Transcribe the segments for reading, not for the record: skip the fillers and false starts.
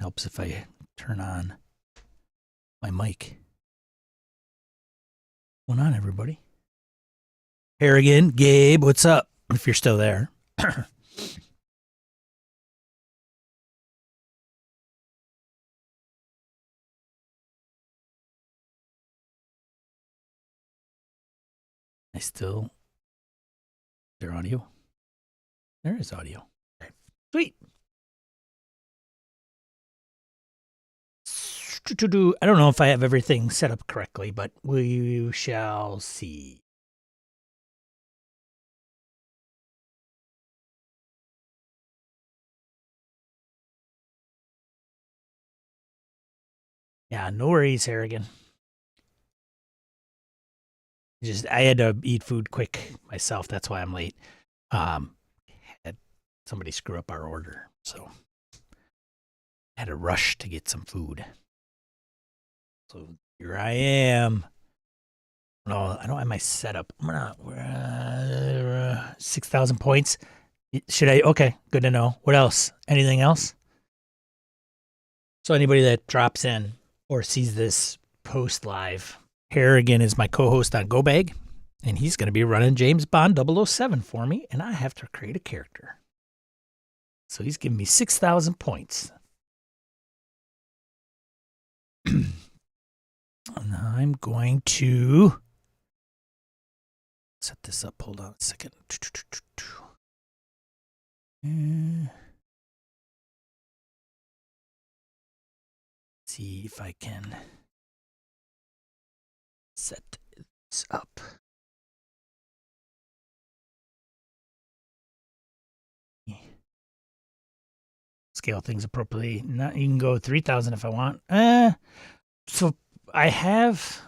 Helps if I turn on my mic. What's going on, everybody? Harrigan, Gabe, what's up? If you're still there. Their audio? There is audio. Okay. Sweet. I don't know if I have everything set up correctly, but we shall see. Yeah, no worries, Harrigan. I had to eat food quick myself. That's why I'm late. Had somebody screw up our order, so I had to rush to get some food. So here I am. No, I don't have my setup. I'm gonna 6,000 points. Should I? Okay, good to know. What else? Anything else? So anybody that drops in or sees this post live, Harrigan is my co-host on GoBag, and he's going to be running James Bond 007 for me, and I have to create a character. So he's giving me 6,000 points. And I'm going to set this up. Hold on a second. See if I can set this up. Scale things appropriately. You can go 3,000 if I want. So I was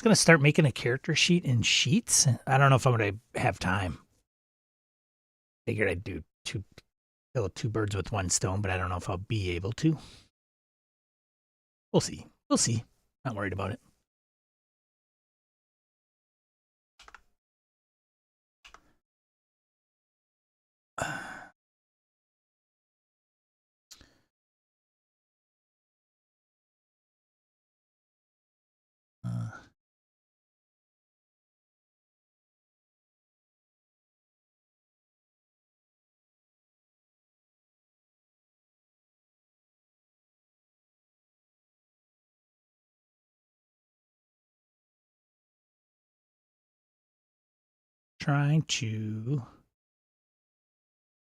going to start making a character sheet in Sheets. I don't know if I'm going to have time. Figured I'd kill two birds with one stone, but I don't know if I'll be able to. We'll see. Not worried about it. Trying to.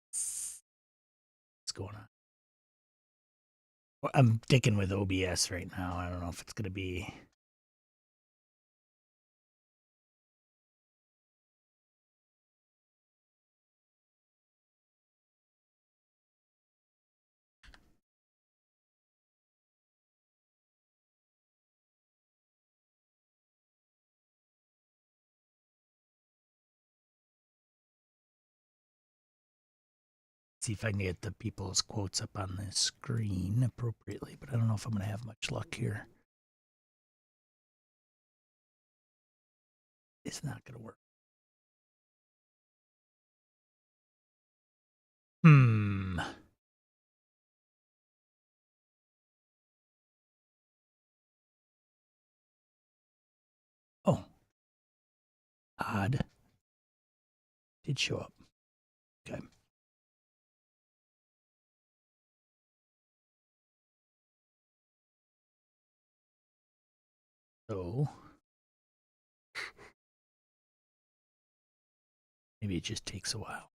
What's going on? Well, I'm sticking with OBS right now. I don't know if it's going to be. See if I can get the people's quotes up on the screen appropriately, but I don't know if I'm going to have much luck here. It's not going to work. Oh. Odd. Did show up. Okay. So maybe it just takes a while.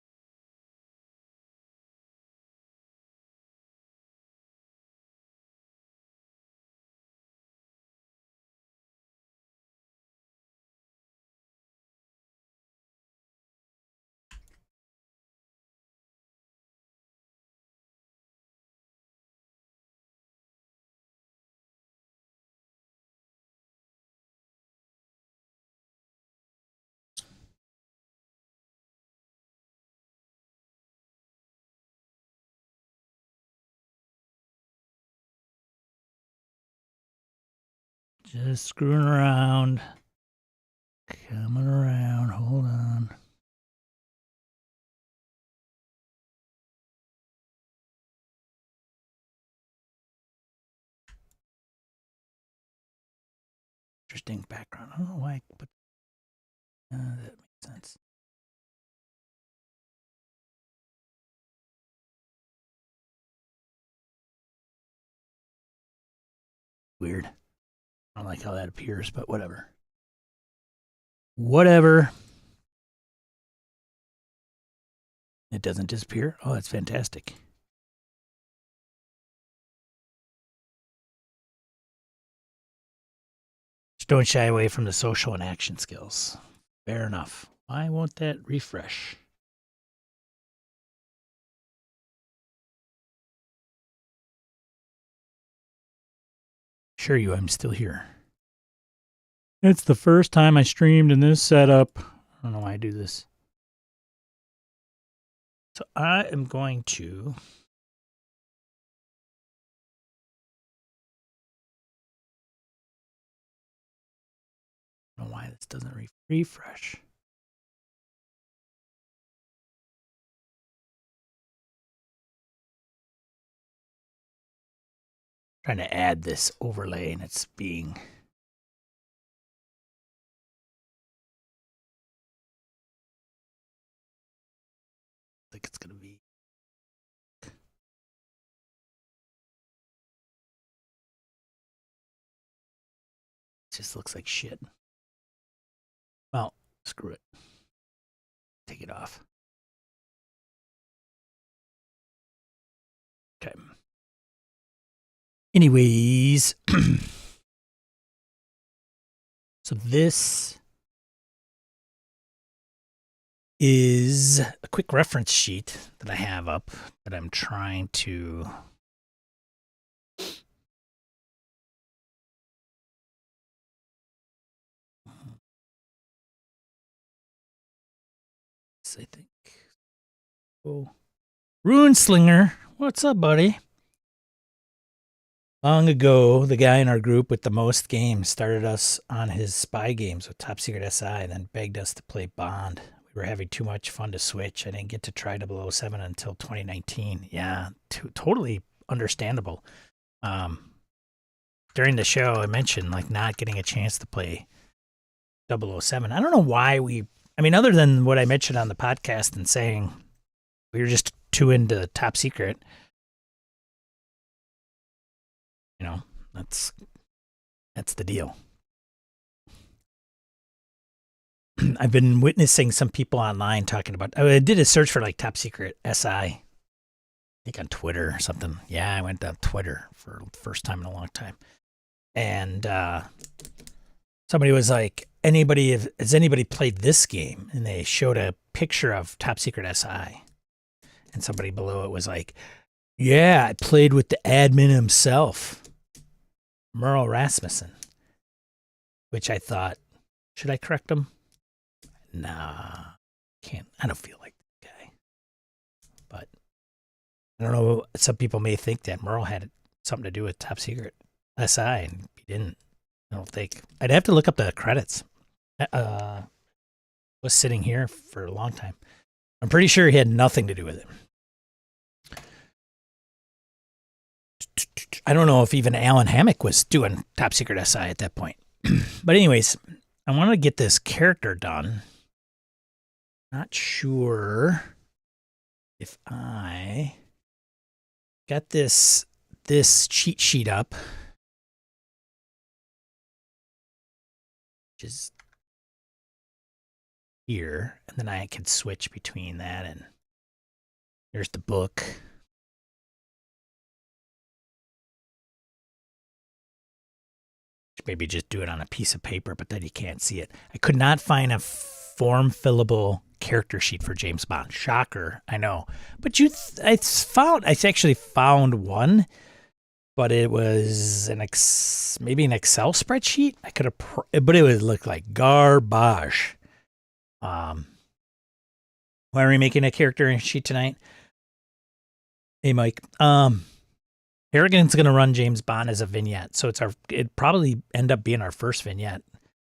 Just screwing around. Coming around. Hold on. interesting background. I don't know why, but that makes sense. Weird. I don't like how that appears, but whatever. Whatever. It doesn't disappear. Oh, that's fantastic. Just don't shy away from the social and action skills. Fair enough. Why won't that refresh? Assure you, I'm still here. It's the first time I streamed in this setup. I don't know why I do this. So I am going to I don't know why this doesn't refresh. Trying to add this overlay and it's being like it's gonna be it just looks like shit. Well, screw it. Take it off. Okay. Anyways, so this is a quick reference sheet that I have up that I'm trying to I think. Oh, Runeslinger, what's up, buddy? Long ago, the guy in our group with the most games started us on his spy games with Top Secret SI and then begged us to play Bond. We were having too much fun to switch. I didn't get to try 007 until 2019. Yeah, totally understandable. During the show, I mentioned like not getting a chance to play 007. I don't know why other than what I mentioned on the podcast and saying we were just too into Top Secret. You know, that's the deal. I've been witnessing some people online talking about. I did a search for like Top Secret SI. I think on Twitter or something. Yeah, I went on Twitter for the first time in a long time, and somebody was like, has anybody played this game? And they showed a picture of Top Secret SI, and somebody below it was like, yeah, I played with the admin himself, Merle Rasmussen, which I thought, should I correct him? Nah, can't. I don't feel like that guy. But I don't know. Some people may think that Merle had something to do with Top Secret SI, and he didn't. I don't think. I'd have to look up the credits. Was sitting here for a long time. I'm pretty sure he had nothing to do with it. I don't know if even Alan Hammock was doing Top Secret SI at that point. But anyways, I want to get this character done. Not sure if I got this cheat sheet up, which is here, and then I can switch between that and there's the book. Maybe just do it on a piece of paper, but then you can't see it. I could not find a form fillable character sheet for James Bond. Shocker, I know. But I actually found one, but it was maybe an Excel spreadsheet. I could have, but it would look like garbage. Why are we making a character sheet tonight? Hey, Mike. Harrigan's going to run James Bond as a vignette, so it'd probably end up being our first vignette.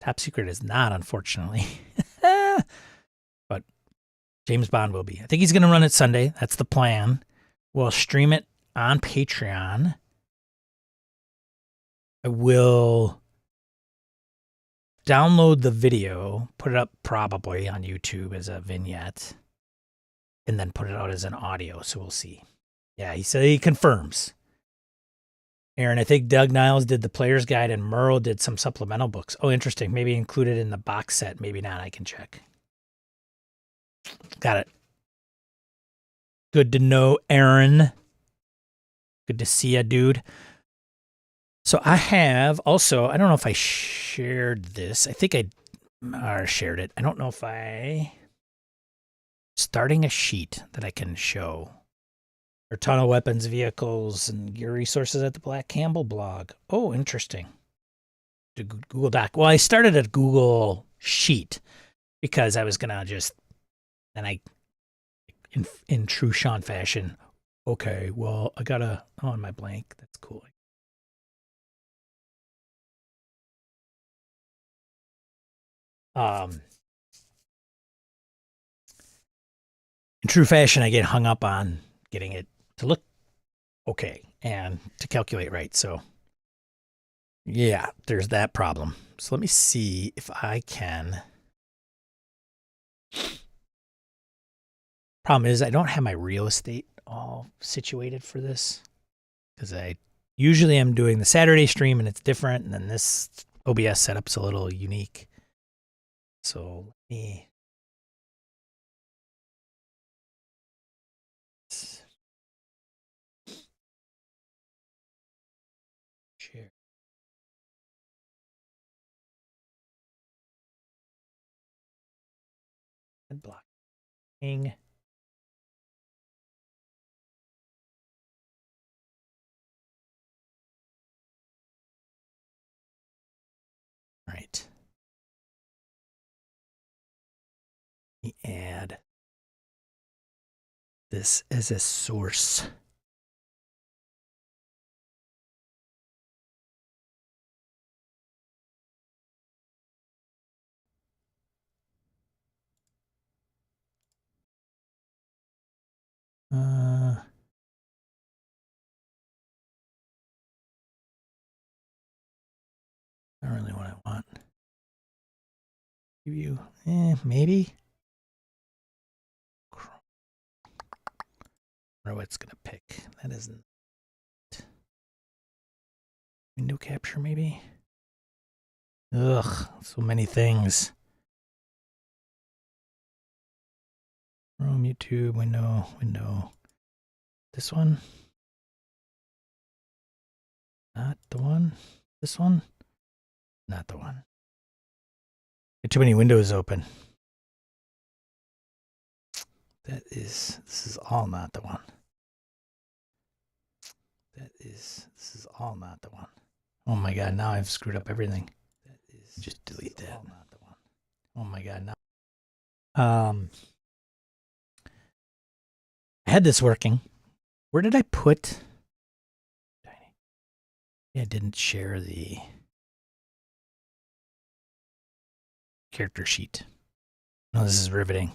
Top Secret is not, unfortunately. But James Bond will be. I think he's going to run it Sunday. That's the plan. We'll stream it on Patreon. I will download the video, put it up probably on YouTube as a vignette, and then put it out as an audio. So we'll see. Yeah, he said he confirms. Aaron, I think Doug Niles did the player's guide and Murrow did some supplemental books. Oh, interesting. Maybe included in the box set. Maybe not. I can check. Got it. Good to know, Aaron. Good to see ya, dude. So I have also, I don't know if I shared this. I think I shared it. I don't know if starting a sheet that I can show. Or tunnel weapons, vehicles, and gear resources at the Black Campbell blog. Oh, interesting. The Google Doc. Well, I started a Google Sheet because I was going to just, and I, in true Sean fashion, okay, well, I got to, oh, my blank. That's cool. In true fashion, I get hung up on getting it to look okay and to calculate right. So yeah, there's that problem. So let me see if I can. Problem is I don't have my real estate all situated for this because I usually am doing the Saturday stream and it's different. And then this OBS setup's a little unique. So let me. Share. And blocking. All right. Let me add this as a source. Not really what I want. Preview, maybe. I wonder what it's gonna pick. That isn't window capture, maybe. Ugh, so many things. Chrome, YouTube, window. This one. Not the one. This one. Not the one. Got too many windows open. This is all not the one. This is all not the one. Oh my God, now I've screwed up everything. Just delete that. Not the one. Oh my God, now. I had this working. Where did I put? Yeah, I didn't share the character sheet. No, this is riveting.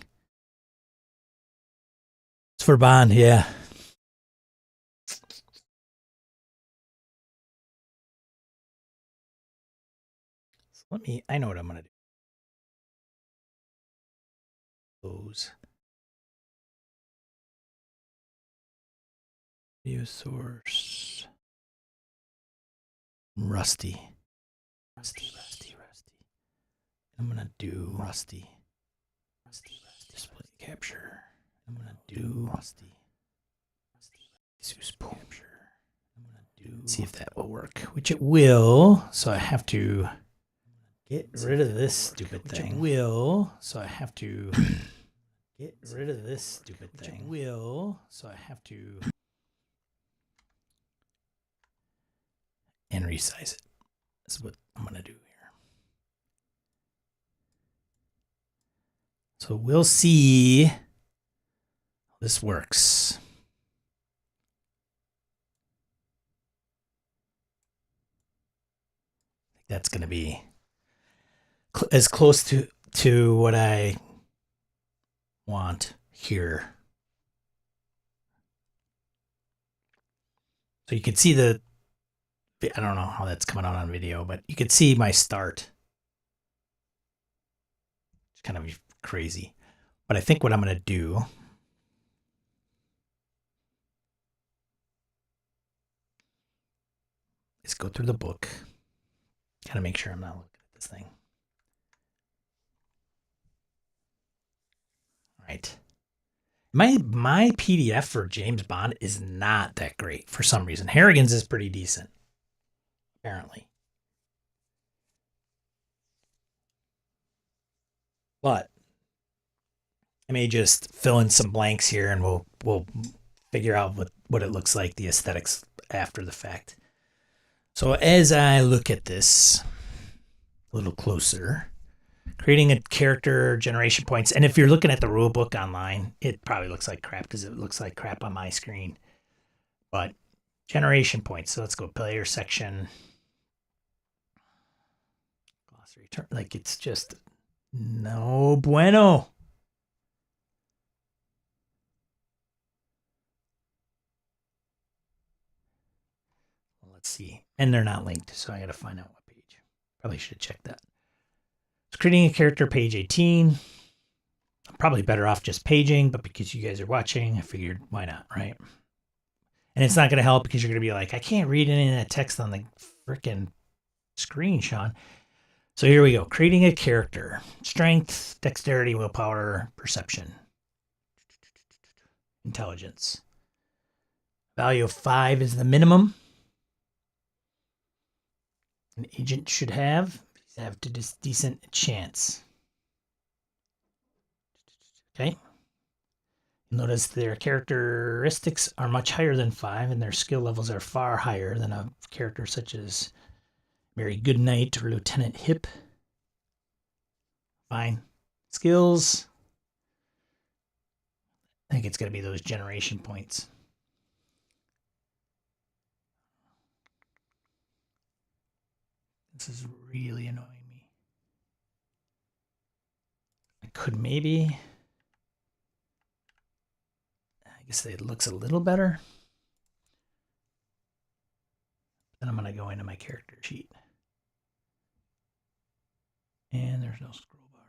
It's for Bond, yeah. So I know what I'm going to do. Those. Video source. Rusty. I'm going to do Rusty. Display capture. I'm going to do Rusty. Capture. I'm going to do. See if that will work, which it will. So I have to get rid of this stupid thing. Which it will. So I have to get rid of this stupid thing. Which it will. So I have to. And resize it. That's what I'm going to do here. So we'll see how this works. I think that's going to be as close to what I want here. So you can see I don't know how that's coming out on video, but you can see my start. It's kind of crazy. But I think what I'm going to do is go through the book. Gotta make sure I'm not looking at this thing. All right. My PDF for James Bond is not that great for some reason. Harrigan's is pretty decent, apparently. But I may just fill in some blanks here, and we'll figure out what it looks like, the aesthetics after the fact. So as I look at this a little closer, creating a character, generation points, and if you're looking at the rule book online, it probably looks like crap because it looks like crap on my screen. But generation points. So let's go player section. Glossary term. Like it's just no bueno. Let's see. And they're not linked, so I got to find out what page. Probably should check that. So creating a character, page 18. I'm probably better off just paging, but because you guys are watching, I figured why not, right? And it's not going to help because you're going to be like, I can't read any of that text on the freaking screen, Sean. So here we go. Creating a character. Strength, dexterity, willpower, perception. Intelligence. Value of 5 is the minimum an agent should have. Have a decent chance. Okay. Notice their characteristics are much higher than 5, and their skill levels are far higher than a character such as Mary Goodnight or Lieutenant Hip. Fine. Skills. I think it's going to be those generation points. This is really annoying me. I could maybe... I guess it looks a little better. Then I'm going to go into my character sheet. And there's no scroll bar.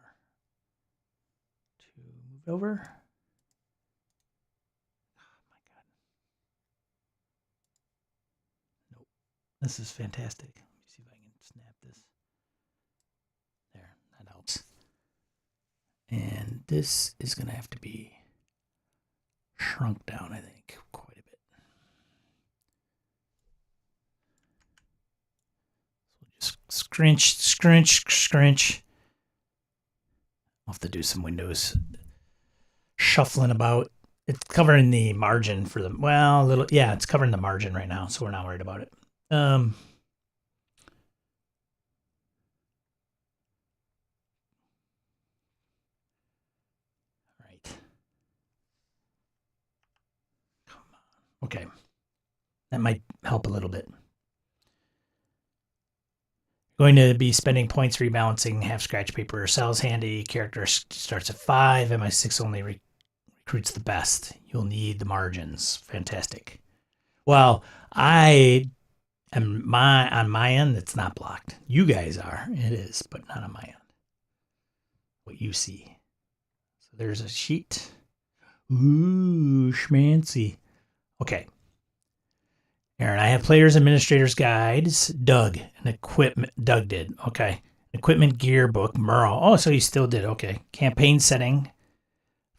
To move over. Oh my God. Nope. This is fantastic. Let me see if I can snap this. There, that helps. And this is going to have to be shrunk down, I think, quite a bit. So just scrunch. I'll have to do some Windows shuffling about. It's covering the margin for the, well, a little, yeah, it's covering the margin right now, so we're not worried about it. Okay, that might help a little bit. Going to be spending points rebalancing half scratch paper cells handy. Character starts at 5. MI6 only recruits the best. You'll need the margins. Fantastic. Well, I am on my end. It's not blocked. You guys are. It is, but not on my end. What you see. So there's a sheet. Ooh, schmancy. Okay. Aaron, I have players, administrators, guides. Doug, an equipment. Doug did. Okay. Equipment gear book. Merle. Oh, so he still did. Okay. Campaign setting.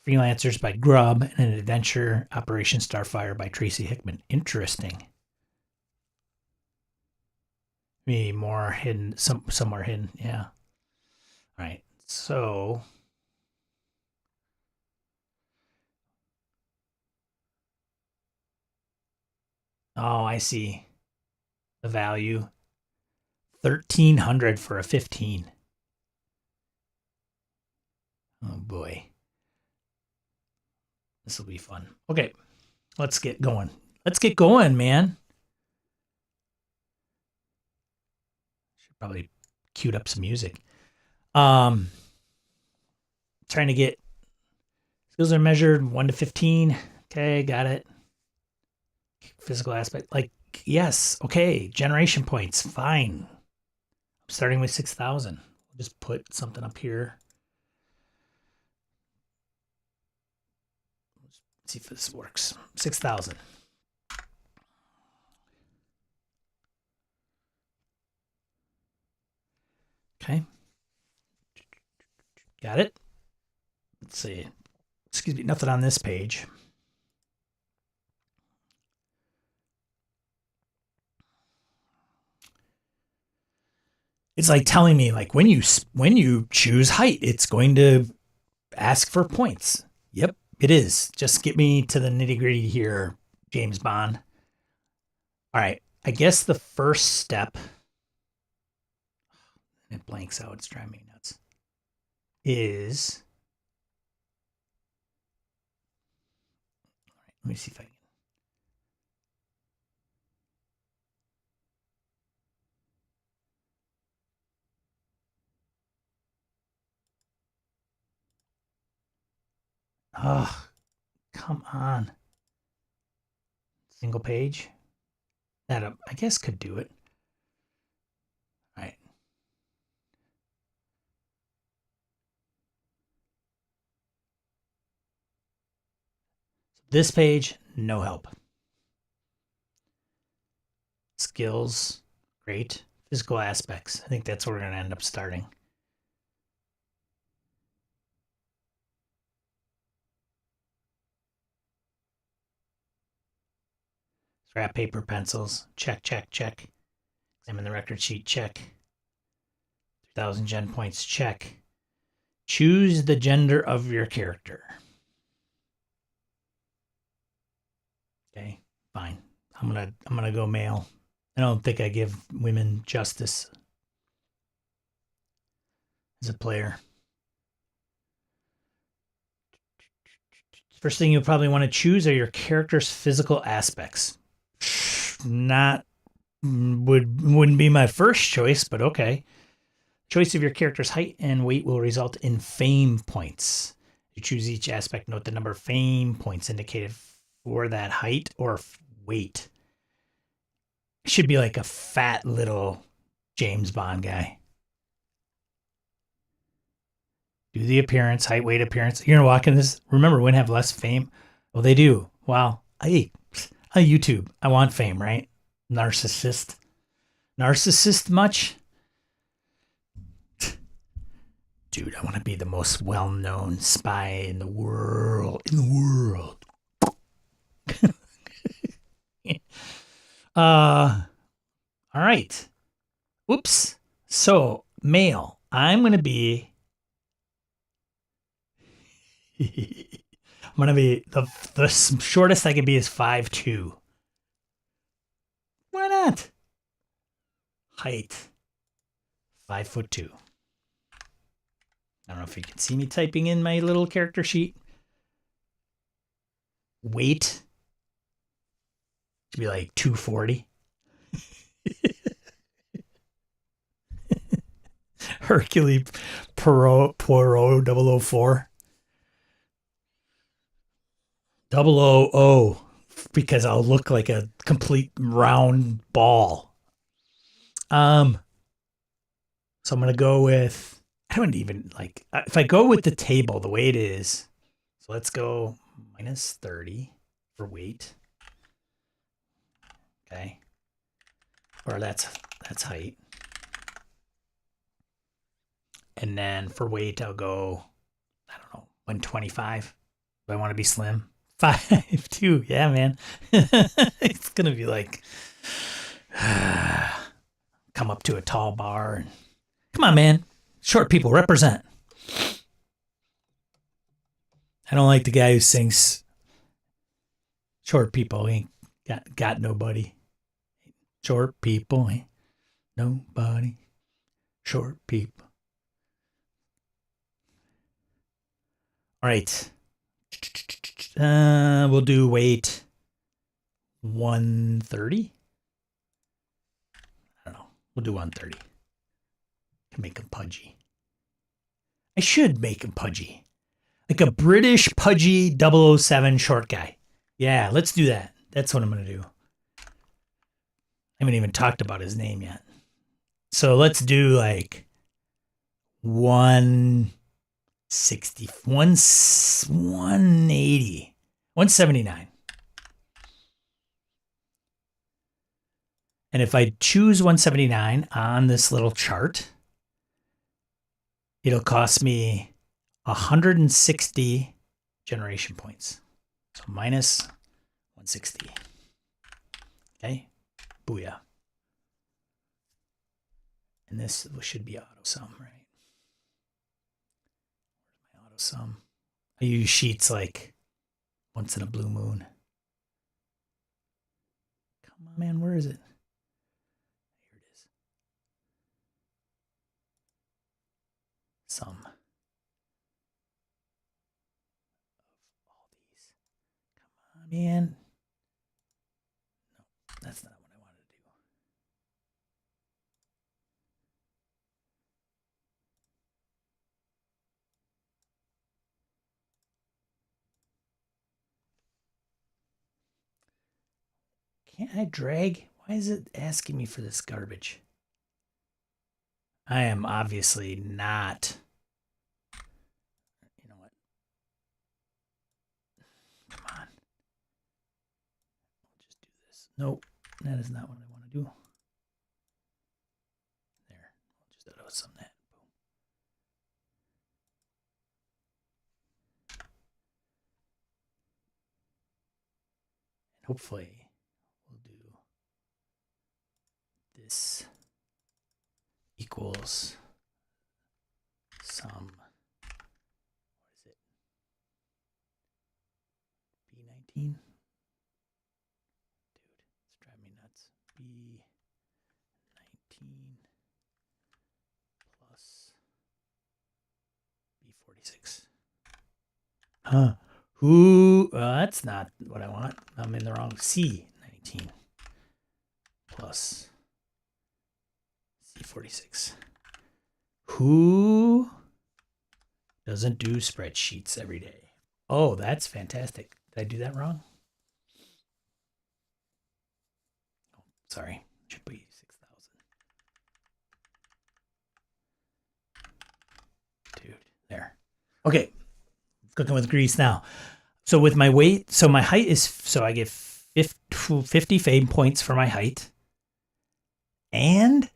Freelancers by Grubb and an adventure. Operation Starfire by Tracy Hickman. Interesting. Maybe more hidden. Somewhere hidden. Yeah. All right. So. Oh, I see the value. 1,300 for a 15. Oh boy. This will be fun. Okay, let's get going. Let's get going, man. Should probably queued up some music. Trying to get skills are measured 1 to 15. Okay, got it. Physical aspect, like, yes, okay. Generation points, fine. I'm starting with 6,000. Just put something up here. Let's see if this works. 6,000. Okay. Got it. Let's see. Excuse me, nothing on this page. It's like telling me, like, when you choose height, it's going to ask for points. Yep, it is. Just get me to the nitty-gritty here, James Bond. All right, I guess the first step, it blanks out, it's driving me nuts, is, all right, let me see if I can. Oh, come on. Single page. That, I guess, could do it. All right. This page, no help. Skills, great. Physical aspects. I think that's where we're going to end up starting. Scrap paper, pencils. Check, check, check. Examine the record sheet. Check. 3,000 gen points. Check. Choose the gender of your character. Okay, fine. I'm gonna go male. I don't think I give women justice as a player. First thing you'll probably want to choose are your character's physical aspects. Wouldn't be my first choice, but okay. Choice of your character's height and weight will result in fame points. You choose each aspect, note the number of fame points indicated for that height or weight. Should be like a fat little James Bond guy. Do the appearance, height, weight, appearance. You're gonna walk in this. Remember, women have less fame. Well, they do. Wow. Hey, on YouTube, I want fame, right? Narcissist much? Dude, I want to be the most well-known spy in the world. All right. Whoops. So, male. I'm going to be the shortest I can be is 5'2". Why not? Height 5'2". I don't know if you can see me typing in my little character sheet. Weight should be like 240. Hercule Poirot 004. 000, because I'll look like a complete round ball. So I'm gonna go with, I don't even like, if I go with the table the way it is, so let's go minus 30 for weight. Okay. Or that's height. And then for weight, I'll go, I don't know, 125. Do I want to be slim? 5'2". Yeah, man. It's going to be like, come up to a tall bar. And, come on, man. Short people represent. I don't like the guy who sings short people ain't got nobody. Short people ain't nobody. Short people. All right. We'll do weight 130. I don't know. We'll do 130. Can make him pudgy. I should make him pudgy. Like a British pudgy 007 short guy. Yeah, let's do that. That's what I'm going to do. I haven't even talked about his name yet. So let's do like 160, 180. 179. And if I choose 179 on this little chart, it'll cost me 160 generation points. So minus 160. Okay. Booyah. And this should be auto sum, right? My auto sum. I use sheets like once in a blue moon. Come on, man. Where is it? Here it is. Sum. Of all these. Come on, man. No, that's not what I wanted to do. Can't I drag? Why is it asking me for this garbage? I am obviously not. You know what? Come on. I'll just do this. Nope, that is not what I want to do. There. I'll just auto sum that. Boom. And hopefully this equals some, what is it? B19? Dude, it's driving me nuts. B19 plus B46. Huh. Who? That's not what I want. I'm in the wrong. C19 plus 46. Who doesn't do spreadsheets every day? Oh, that's fantastic. Did I do that wrong? Oh, sorry. Should be 6,000. Dude, there. Okay. Cooking with grease now. So with my weight, so my height is, so I get 50 fame points for my height. And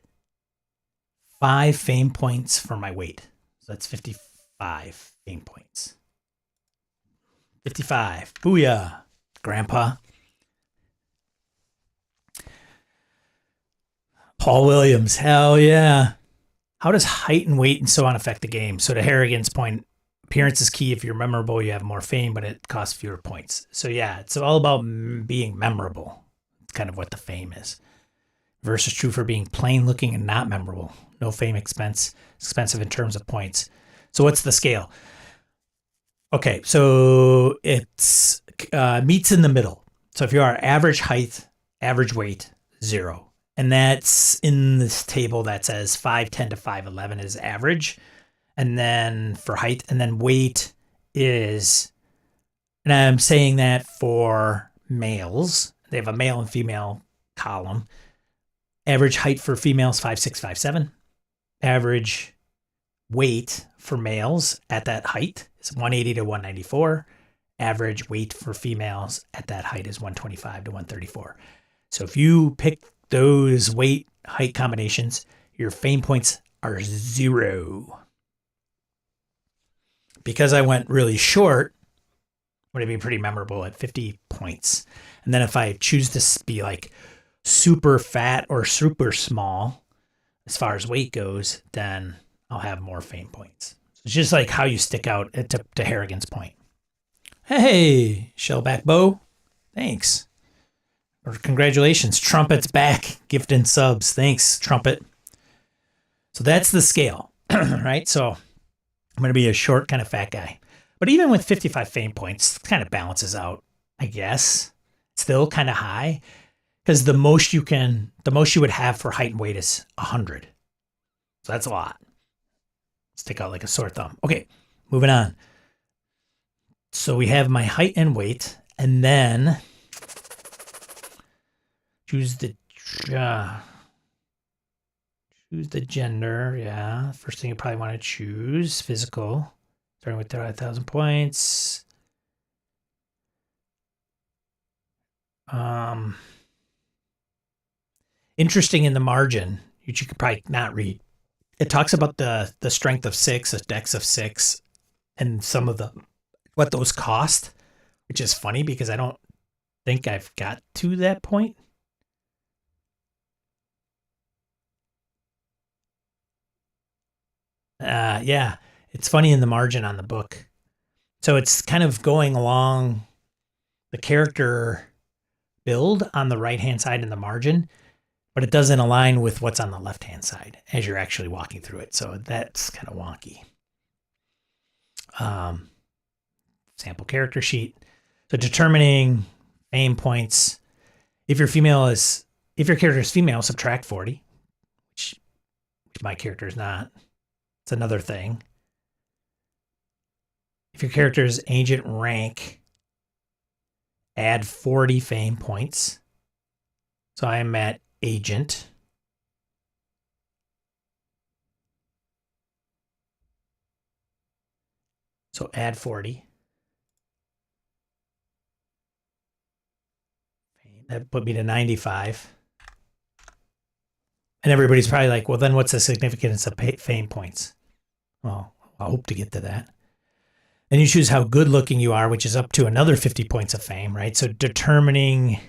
5 fame points for my weight. So that's 55 fame points. 55. Booyah, Grandpa. Paul Williams. Hell yeah. How does height and weight and so on affect the game? So to Harrigan's point, appearance is key. If you're memorable, you have more fame, but it costs fewer points. So yeah, it's all about being memorable. It's kind of what the fame is. Versus true for being plain looking and not memorable. No fame expensive in terms of points. So what's the scale? Okay, so it's meets in the middle. So if you are average height, average weight, 0. And that's in this table that says 5'10 to 5'11 is average. And then for height, and then weight is, and I'm saying that for males. They have a male and female column. Average height for females, 5'6", 5'7". Average weight for males at that height is 180 to 194. Average weight for females at that height is 125 to 134. So if you pick those weight height combinations, your fame points are 0. Because I went really short, would it be pretty memorable at 50 points? And then if I choose to be like super fat or super small, as far as weight goes, then I'll have more fame points. It's just like how you stick out to Harrigan's point. Hey, Shellback Bo. Thanks. Or congratulations. Trumpet's back. Gifting subs. Thanks, Trumpet. So that's the scale, right? So I'm going to be a short kind of fat guy. But even with 55 fame points, it kind of balances out, I guess. Still kind of high. Because the most you would have for height and weight is 100. So that's a lot. Stick out like a sore thumb. Okay, moving on. So we have my height and weight, and then choose the gender. Yeah, first thing you probably want to choose, physical, starting with 1,000 points. Interesting in the margin, which you could probably not read. It talks about the strength of 6, a dex of 6, and some of the what those cost, which is funny because I don't think I've got to that point. Yeah, it's funny in the margin on the book. So it's kind of going along the character build on the right-hand side in the margin, but it doesn't align with what's on the left-hand side as you're actually walking through it. So that's kind of wonky. Sample character sheet. So determining fame points. If your character is female, subtract 40, which my character is not. It's another thing. If your character is agent rank, add 40 fame points. So I am at agent. So add 40. That put me to 95. And everybody's probably like, well, then what's the significance of fame points? Well, I hope to get to that. Then you choose how good looking you are, which is up to another 50 points of fame, right? So determining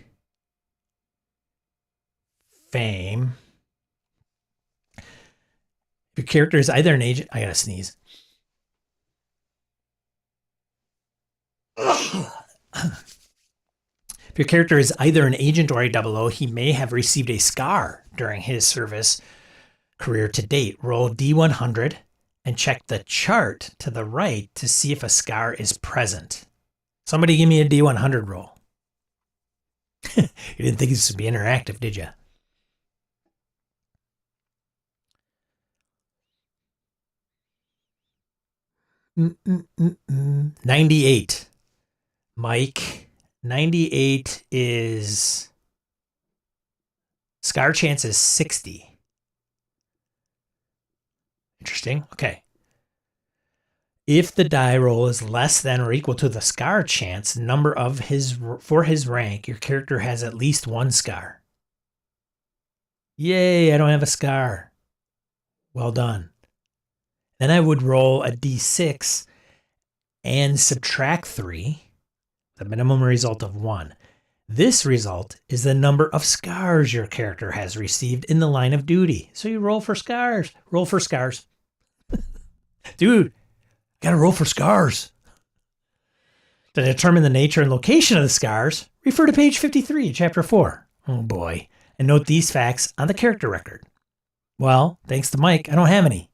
fame. Your character is either an agent. I gotta sneeze. If your character is either an agent or a 00, he may have received a scar during his service career to date. Roll D100 and check the chart to the right to see if a scar is present. Somebody give me a D100 roll. You didn't think this would be interactive, did you? Mm-mm-mm-mm. 98. Mike. 98 is scar chance is 60. Interesting. Okay. If the die roll is less than or equal to the scar chance number of for his rank, your character has at least one scar. Yay, I don't have a scar. Well done. Then I would roll a d6 and subtract 3. The minimum result of 1. This result is the number of scars your character has received in the line of duty. So you roll for scars. Roll for scars. Dude, gotta roll for scars. To determine the nature and location of the scars, refer to page 53, chapter 4. Oh boy. And note these facts on the character record. Well, thanks to Mike, I don't have any.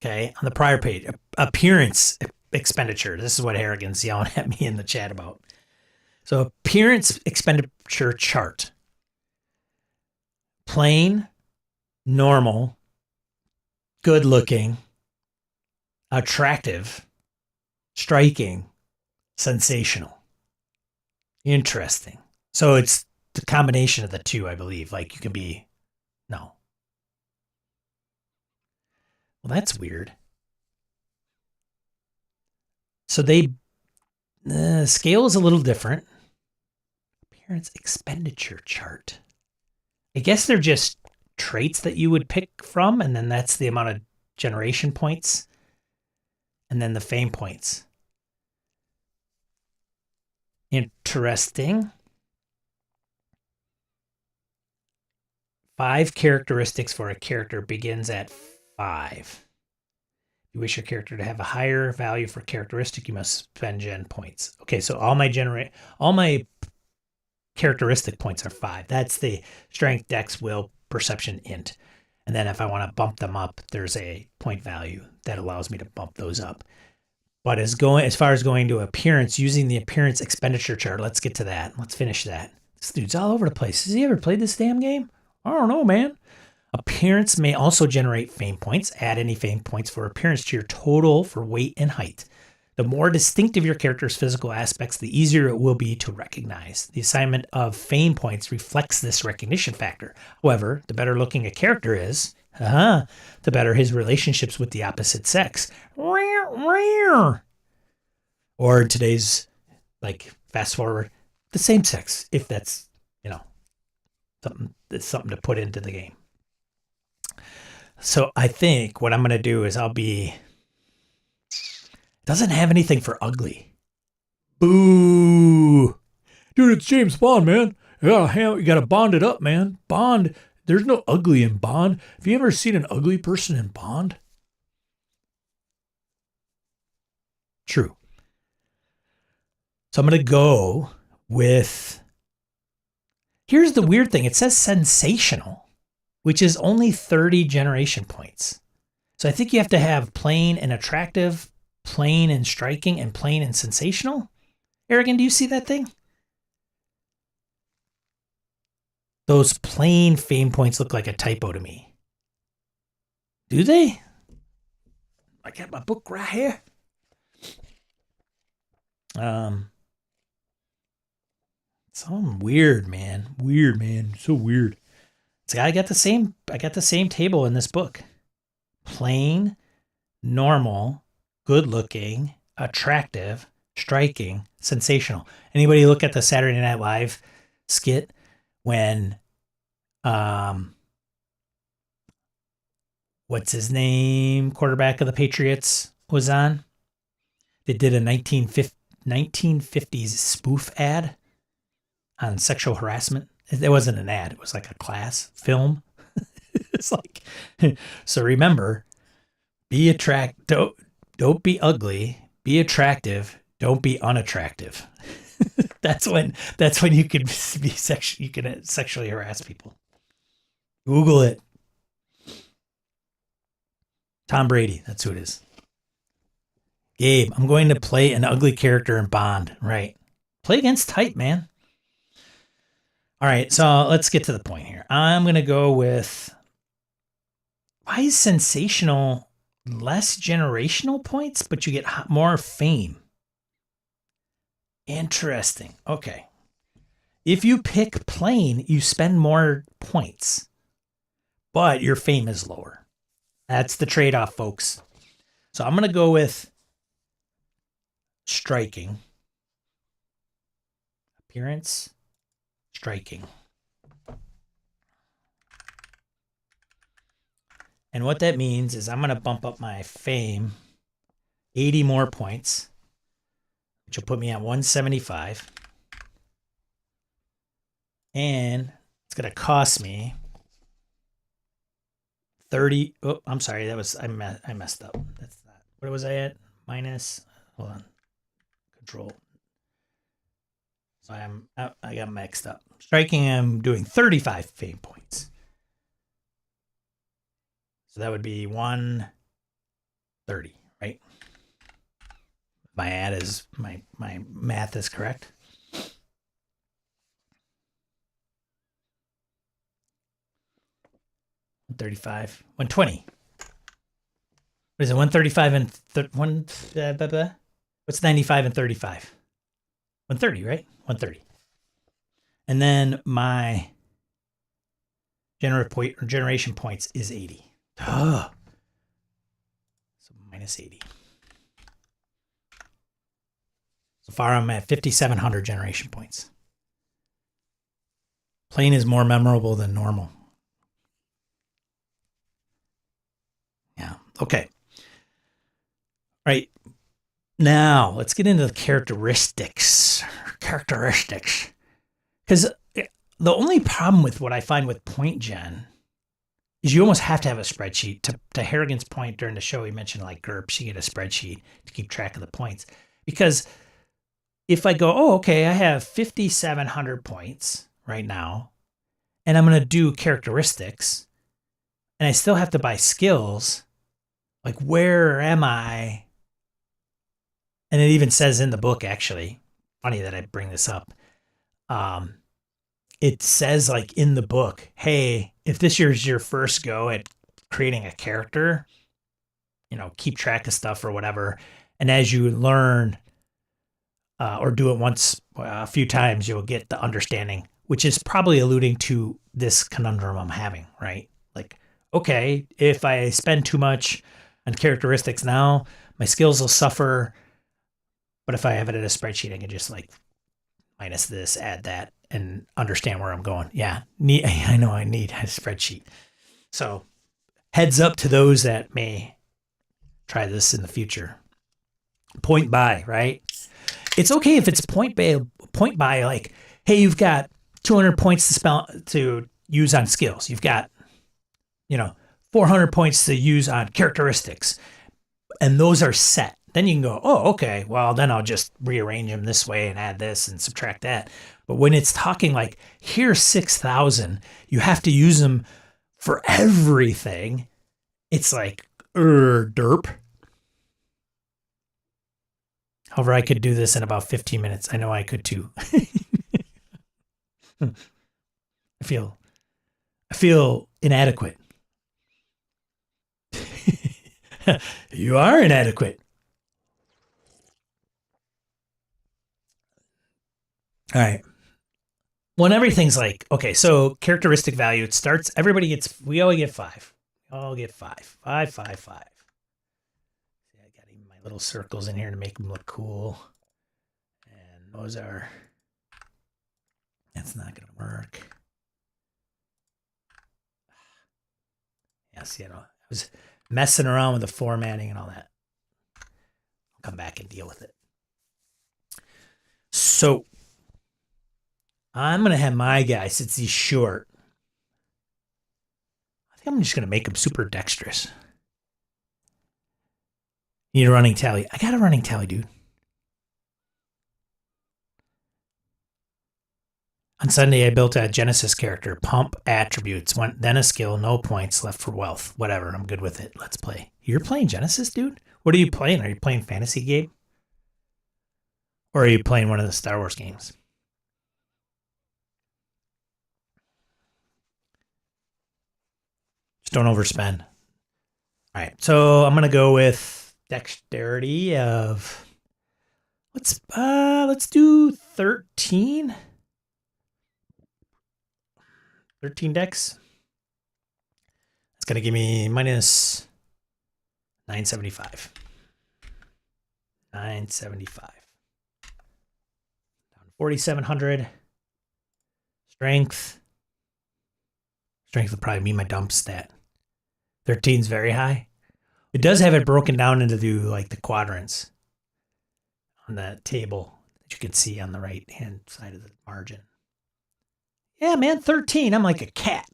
Okay, on the prior page, appearance expenditure. This is what Harrigan's yelling at me in the chat about. So appearance expenditure chart. Plain, normal, good looking, attractive, striking, sensational. Interesting. So it's the combination of the two, I believe. Like you can be, no. Well, that's weird. So the scale is a little different. Appearance expenditure chart. I guess they're just traits that you would pick from, and then that's the amount of generation points, and then the fame points. Interesting. 5 characteristics for a character begins at 5. You wish your character to have a higher value for characteristic, you must spend gen points. Okay, so all my characteristic points are 5. That's the strength, dex, will, perception, int. And then if I want to bump them up, there's a point value that allows me to bump those up. But as far as going to appearance, using the appearance expenditure chart, let's get to that. Let's finish that. This dude's all over the place. Has he ever played this damn game? I don't know, man. Appearance may also generate fame points. Add any fame points for appearance to your total for weight and height. The more distinctive your character's physical aspects, the easier it will be to recognize. The assignment of fame points reflects this recognition factor. However, the better looking a character is, the better his relationships with the opposite sex. Or in today's Fast forward, the same sex, if that's, something to put into the game. So I think what I'm going to do is doesn't have anything for ugly. Boo. Dude, it's James Bond, man. Yeah, you got to bond it up, man. Bond. There's no ugly in Bond. Have you ever seen an ugly person in Bond? True. So I'm going to go with. Here's the weird thing. It says sensational, which is only 30 generation points. So I think you have to have plain and attractive, plain and striking, and plain and sensational. Aragon, do you see that thing? Those plain fame points look like a typo to me. Do they? I got my book right here. Some weird, man. Weird, man. So weird. So I got the same table in this book. Plain, normal, good looking, attractive, striking, sensational. Anybody look at the Saturday Night Live skit when what's his name, quarterback of the Patriots, was on? They did a 1950s spoof ad on sexual harassment. It wasn't an ad. It was like a class film. It's like, so remember, don't be ugly, be attractive, don't be unattractive. that's when you can sexually harass people. Google it. Tom Brady, that's who it is. Gabe, I'm going to play an ugly character in Bond. Right. Play against type, man. All right, so let's get to the point here. I'm going to go with, why is sensational less generational points, but you get more fame? Interesting. Okay. If you pick plain, you spend more points, but your fame is lower. That's the trade-off, folks. So I'm going to go with striking. Appearance. Striking. And what that means is I'm going to bump up my fame 80 more points, which will put me at 175. And it's going to cost me 30. Oh, I'm sorry. I messed up. That's not. What was I at? Minus. Hold on. Control. So I got mixed up. Striking, I'm doing 35 fame points. So that would be 130, right? My math is correct. 135, 120. What is it? 135 and what's 95 and 35? 130, right? 130. And then my generation points is 80. So minus 80. So far, I'm at 5,700 generation points. Plain is more memorable than normal. Yeah. Okay. All right. Now, let's get into the characteristics. Because the only problem with what I find with point gen is you almost have to have a spreadsheet. To Harrigan's point during the show, he mentioned like GURPS, you get a spreadsheet to keep track of the points. Because if I go, oh, okay, I have 5,700 points right now, and I'm going to do characteristics, and I still have to buy skills, like where am I? And it even says in the book, actually, funny that I bring this up. It says like in the book, hey, if this year's your first go at creating a character, keep track of stuff or whatever. And as you learn or do it once, a few times, you'll get the understanding, which is probably alluding to this conundrum I'm having, right? Like, okay, if I spend too much on characteristics now, my skills will suffer. But if I have it in a spreadsheet, I can just like minus this, add that, and understand where I'm going. Yeah, I know I need a spreadsheet. So heads up to those that may try this in the future. Point by, right? It's okay if it's point by, like, hey, you've got 200 points to use on skills. You've got, 400 points to use on characteristics. And those are set. Then you can go, oh, okay, well, then I'll just rearrange them this way and add this and subtract that. But when it's talking like, here's 6,000, you have to use them for everything. It's like, derp. However, I could do this in about 15 minutes. I know I could too. I feel inadequate. You are inadequate. All right. When everything's like, okay, so characteristic value, it starts, we all get 5. All get 5. 5, 5, 5. I got even my little circles in here to make them look cool. And that's not going to work. Yeah, see, I was messing around with the formatting and all that. I'll come back and deal with it. So I'm going to have my guy, since he's short, I think I'm just going to make him super dexterous. Need a running tally. I got a running tally, dude. On Sunday, I built a Genesis character. Pump attributes. Then a skill. No points left for wealth. Whatever. I'm good with it. Let's play. You're playing Genesis, dude? What are you playing? Are you playing fantasy game? Or are you playing one of the Star Wars games? Just don't overspend. All right. So I'm going to go with dexterity of... Let's do 13. 13 dex. That's going to give me minus 975. 975. Down 4,700. Strength. Strength would probably be my dump stat. 13 is very high. It does have it broken down into like the quadrants on that table that you can see on the right hand side of the margin. Yeah, man, 13. I'm like a cat.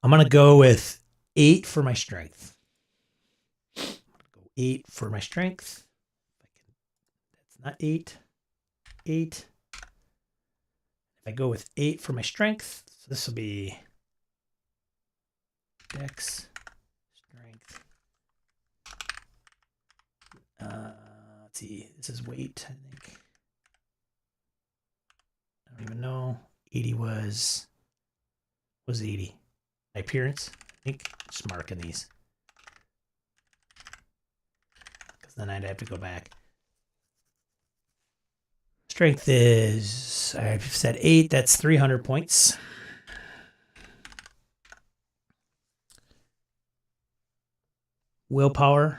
I'm going to go with 8 for my strength. 8 for my strength. That's not 8. 8. If I go with 8 for my strength, so this will be dex, strength. Let's see. This is weight, I think. I don't even know. 80 was 80? My appearance? I think. Just marking these. Because then I'd have to go back. Strength is, I've said 8. That's 300 points. Willpower.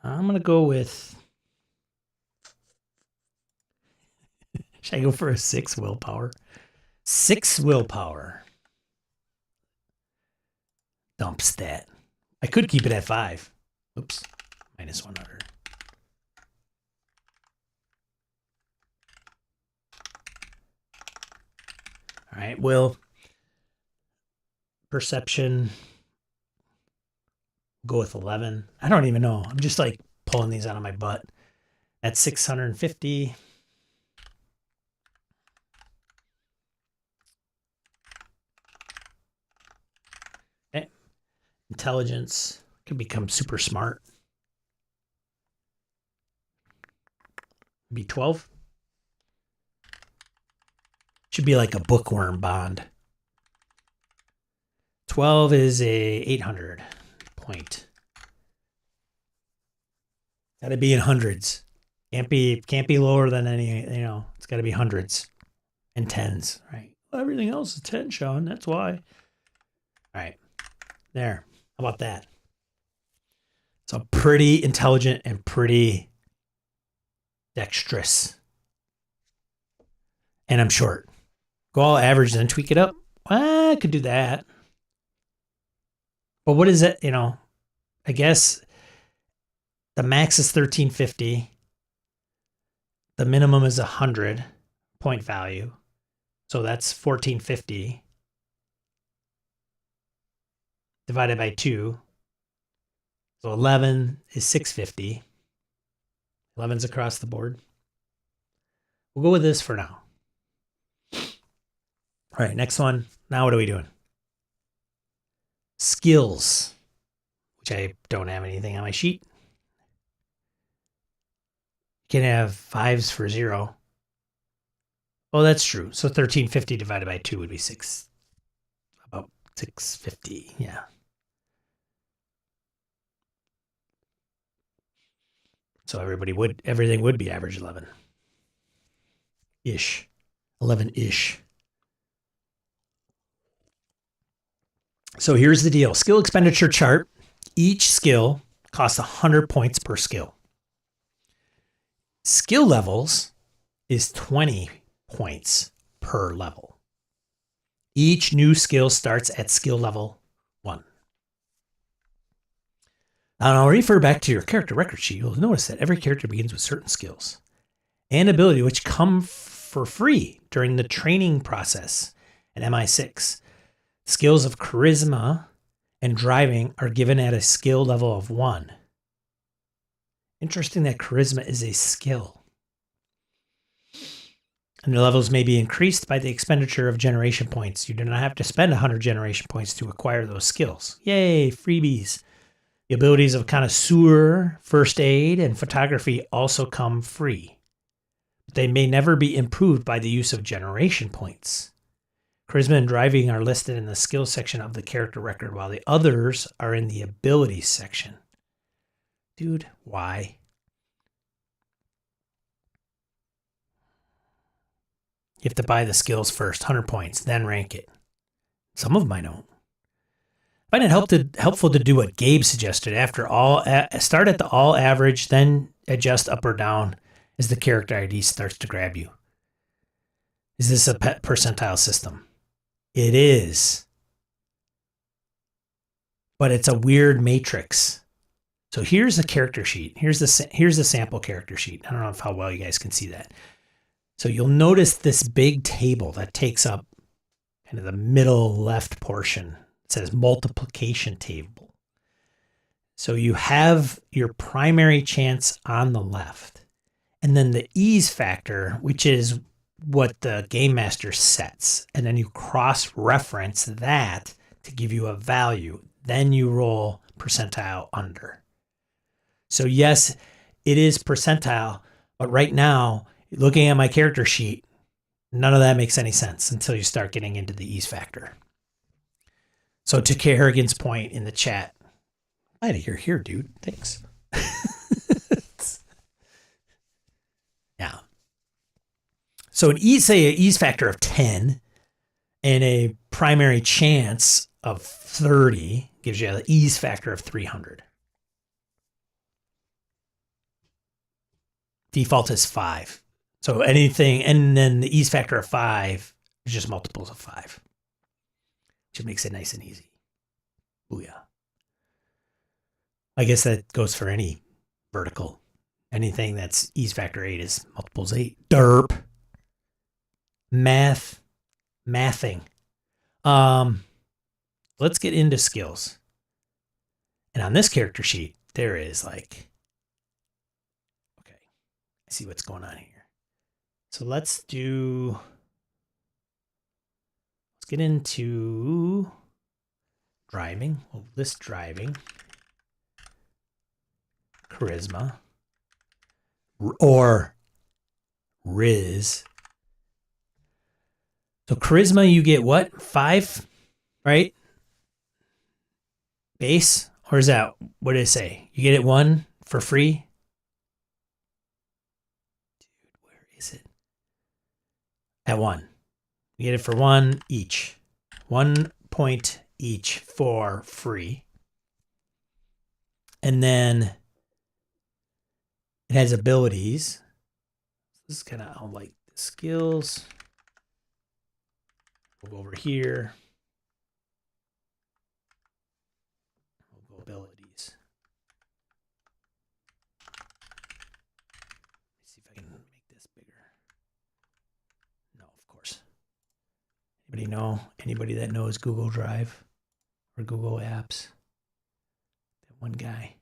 I'm going to go with... Should I go for a 6 willpower? 6 willpower. Dump stat. I could keep it at 5. Oops. Minus 100. All right. Will. Perception. Go with 11. I don't even know. I'm just like pulling these out of my butt. That's 650. Okay. Intelligence. Can become super smart. Be 12. Should be like a bookworm bond. 12 is a 800 point. Got to be in hundreds. Can't be lower than any, it's got to be hundreds and tens, right? Well, everything else is 10, Sean. That's why. All right. There. How about that? So pretty intelligent and pretty dexterous. And I'm short. Go all average, then tweak it up. Well, I could do that. But what is it? You know, I guess the max is 1350. The minimum is 100 point value. So that's 1450 divided by 2. So 11 is 650. 11's across the board. We'll go with this for now. All right, next one. Now what are we doing? Skills, which I don't have anything on my sheet. You can have 5s for 0. Oh, that's true. So 1350 divided by 2 would be about 650. Yeah. So everything would be average 11. Ish. 11-ish. So here's the deal. Skill expenditure chart. Each skill costs 100 points per skill. Skill levels is 20 points per level. Each new skill starts at skill level 1. Now, I'll refer back to your character record sheet. You'll notice that every character begins with certain skills and ability which come for free during the training process at MI6. Skills of charisma and driving are given at a skill level of 1. Interesting that charisma is a skill. And the levels may be increased by the expenditure of generation points. You do not have to spend 100 generation points to acquire those skills. Yay, freebies. The abilities of connoisseur, first aid, and photography also come free. But they may never be improved by the use of generation points. Charisma and driving are listed in the skills section of the character record, while the others are in the abilities section. Dude, why? You have to buy the skills first, 100 points, then rank it. Some of them I don't. I find it helpful to do what Gabe suggested. Start at the all average, then adjust up or down as the character ID starts to grab you. Is this a percentile system? It is. But it's a weird matrix. So here's the character sheet. Here's the sample character sheet. I don't know how well you guys can see that. So you'll notice this big table that takes up kind of the middle left portion. It says multiplication table. So you have your primary chance on the left. And then the ease factor, which is what the game master sets. And then you cross-reference that to give you a value. Then you roll percentile under. So yes, it is percentile, but right now, looking at my character sheet, none of that makes any sense until you start getting into the ease factor. So to Kerrigan's point in the chat, glad you're here, dude. Thanks. Yeah. So an ease factor of 10 and a primary chance of 30 gives you an ease factor of 300. Default is 5. So anything, and then the ease factor of 5 is just multiples of 5, which makes it nice and easy. Booyah. I guess that goes for any vertical. Anything that's ease factor 8 is multiples 8. Derp. Mathing. Let's get into skills. And on this character sheet, there is like, okay, I see what's going on here. So let's get into driving. We'll list driving, charisma, or Riz. So charisma, you get what? 5, right? Base? Or is that, what did it say? You get it 1 for free? Dude, where is it? At 1. You get it for 1 each. 1 point each for free. And then it has abilities. This is kind of like the skills. We'll go over here. We'll go abilities. Let's see if I can make this bigger. No, of course. Anybody know? Anybody that knows Google Drive or Google Apps? That one guy.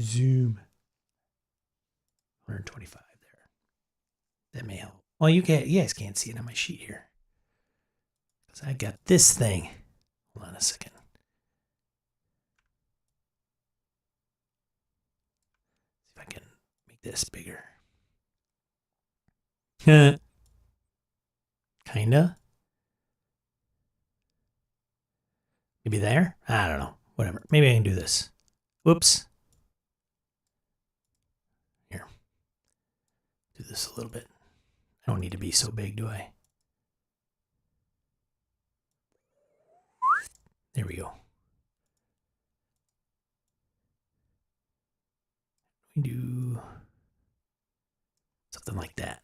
Zoom. 125 there. That may help. Well, you guys can't see it on my sheet here. Because I got this thing. Hold on a second. See if I can make this bigger. Kinda. Maybe there? I don't know. Whatever. Maybe I can do this. Whoops. Here. Do this a little bit. I don't need to be so big, do I? There we go. We do something like that.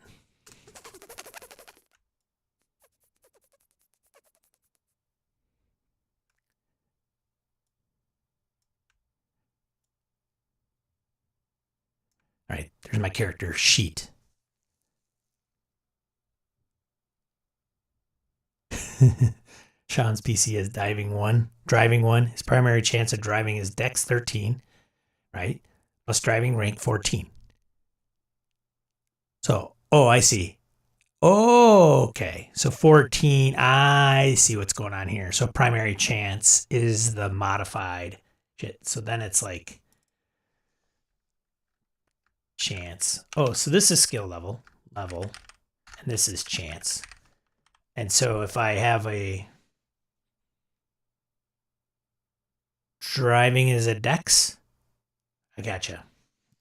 All right, there's my character sheet. Sean's PC is driving one. His primary chance of driving is Dex 13, right? Plus driving rank 14. So, I see. Oh, okay. So 14, I see what's going on here. So primary chance is the modified shit. So then it's like chance. Oh, so this is skill level, and this is chance. And so if I have a driving is a dex, I gotcha.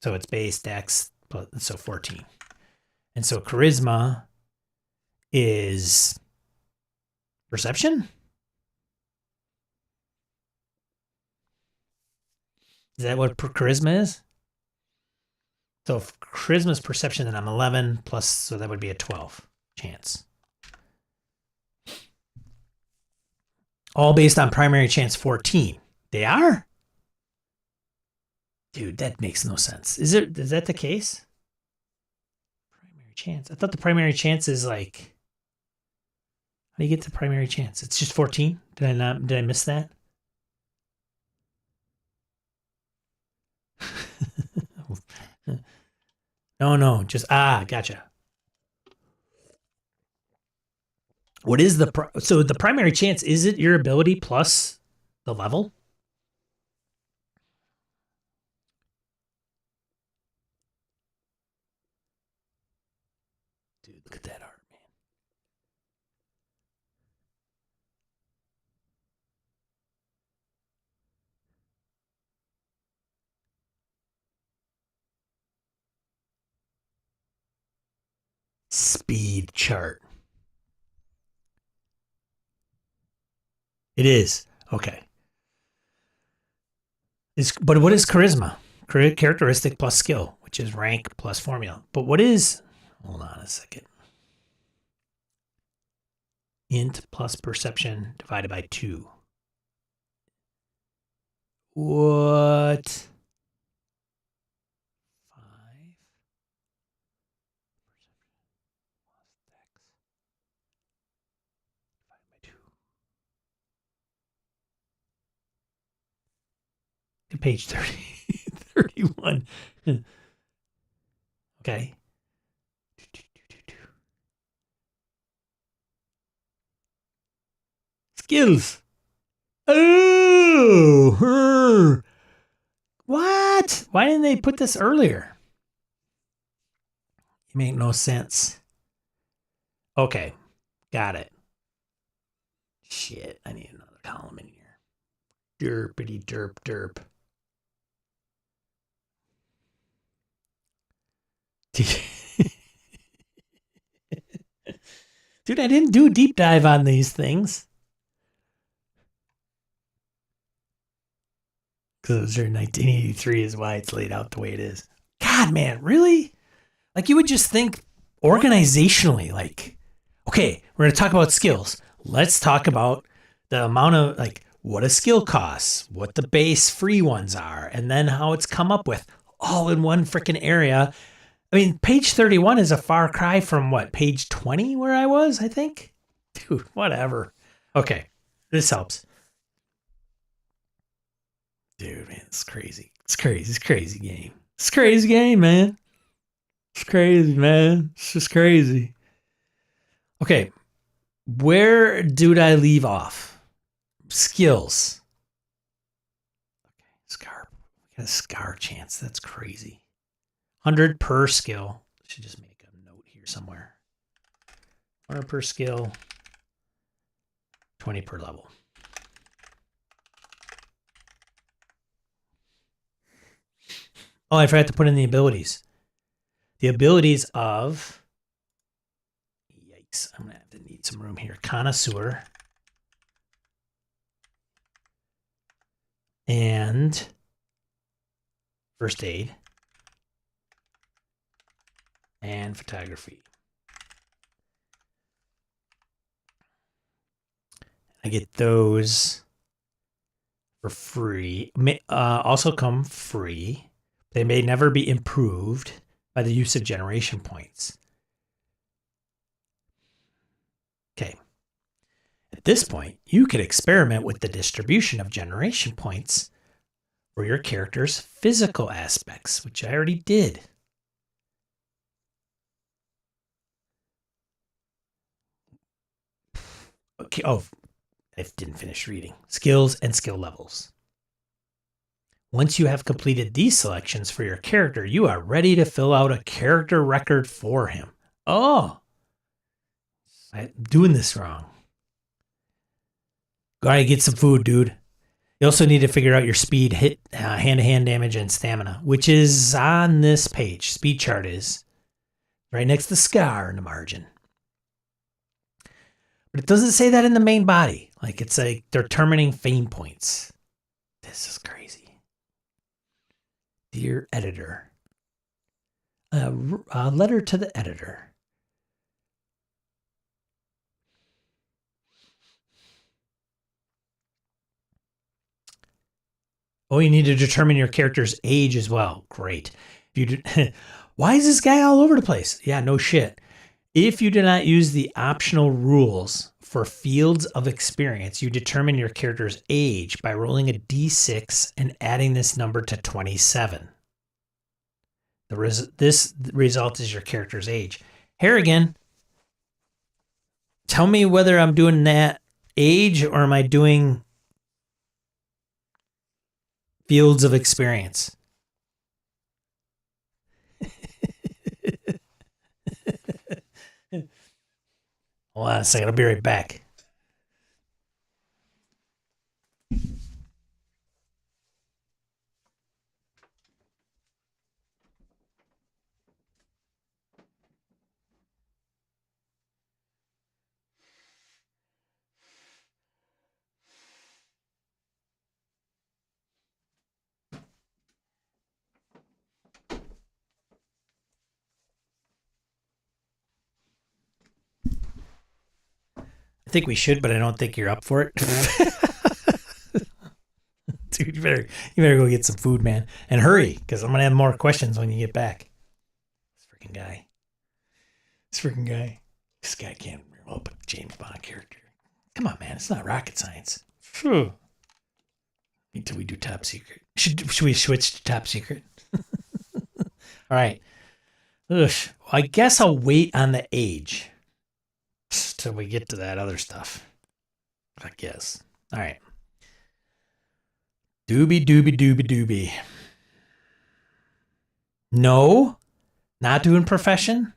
So it's base dex, so 14. And so charisma is perception? Is that what charisma is? So if charisma is perception, then I'm 11 plus, so that would be a 12 chance. All based on primary chance 14. They are? Dude, that makes no sense. Is that the case? Primary chance. I thought the primary chance is like, how do you get the primary chance? It's just 14? Did I miss that? No, just, gotcha. What is so the primary chance, is it your ability plus the level? Dude, look at that art, man. Speed chart. It is. Okay. But what is charisma? Characteristic plus skill, which is rank plus formula. But what is, hold on a second. Int plus perception divided by 2. What? 5. To page 30, 31. Okay. Skills. Oh, what? Why didn't they put this earlier? It make no sense. Okay, got it. Shit, I need another column in here. Derpity derp derp. Dude, I didn't do a deep dive on these things. because it was in 1983 is why it's laid out the way it is. God, man, really? Like, you would just think organizationally, like, okay, we're going to talk about skills. Let's talk about the amount of, like, what a skill costs, what the base free ones are, and then how it's come up with all in one freaking area. I mean, page 31 is a far cry from what, page 20 where I was, I think? Dude, whatever. Okay, this helps. Dude, man, it's crazy. It's crazy. It's a crazy game. It's a crazy game, man. It's crazy, man. It's just crazy. Okay, where did I leave off? Skills. Okay, scar. We got a scar chance. That's crazy. 100 per skill. Should just make a note here somewhere. 100 per skill. 20 per level. Oh, I forgot to put in the abilities. The abilities of... Yikes. I'm going to have to need some room here. Connoisseur. And first aid. And photography. I get those for free. Also come free. They may never be improved by the use of generation points. Okay. At this point, you could experiment with the distribution of generation points for your character's physical aspects, which I already did. Okay. Oh, I didn't finish reading. Skills and skill levels. Once you have completed these selections for your character, you are ready to fill out a character record for him. Oh, I'm doing this wrong. Gotta get some food, dude. You also need to figure out your speed, hit, hand-to-hand damage, and stamina, which is on this page. Speed chart is right next to the scar in the margin. But it doesn't say that in the main body. Like, it's like determining fame points. This is crazy. Dear editor. A letter to the editor. Oh, you need to determine your character's age as well. Great. Why is this guy all over the place? Yeah, no shit. If you do not use the optional rules for fields of experience, you determine your character's age by rolling a d6 and adding this number to 27. This result is your character's age. Harrigan, tell me whether I'm doing that age or am I doing fields of experience? Hold on a second. I'll be right back. I think we should, but I don't think you're up for it. Dude, you better go get some food, man. And hurry, because I'm going to have more questions when you get back. This freaking guy. This guy can't roll up a James Bond character. Come on, man. It's not rocket science. Phew. Until we do top secret. Should we switch to top secret? All right. Ugh. Well, I guess I'll wait on the age till we get to that other stuff. I guess. All right. Doobie. No, not doing profession.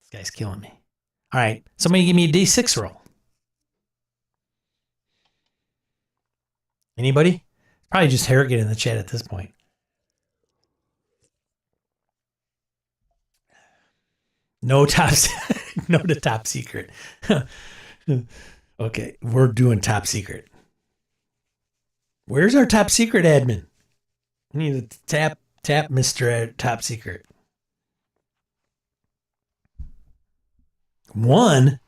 This guy's killing me. All right. Somebody give me a D6 roll. Anybody? Probably just Harrigan in the chat at this point. No top, no to top secret. Okay, we're doing top secret. Where's our top secret admin? We need to tap Mr. Top Secret. 1?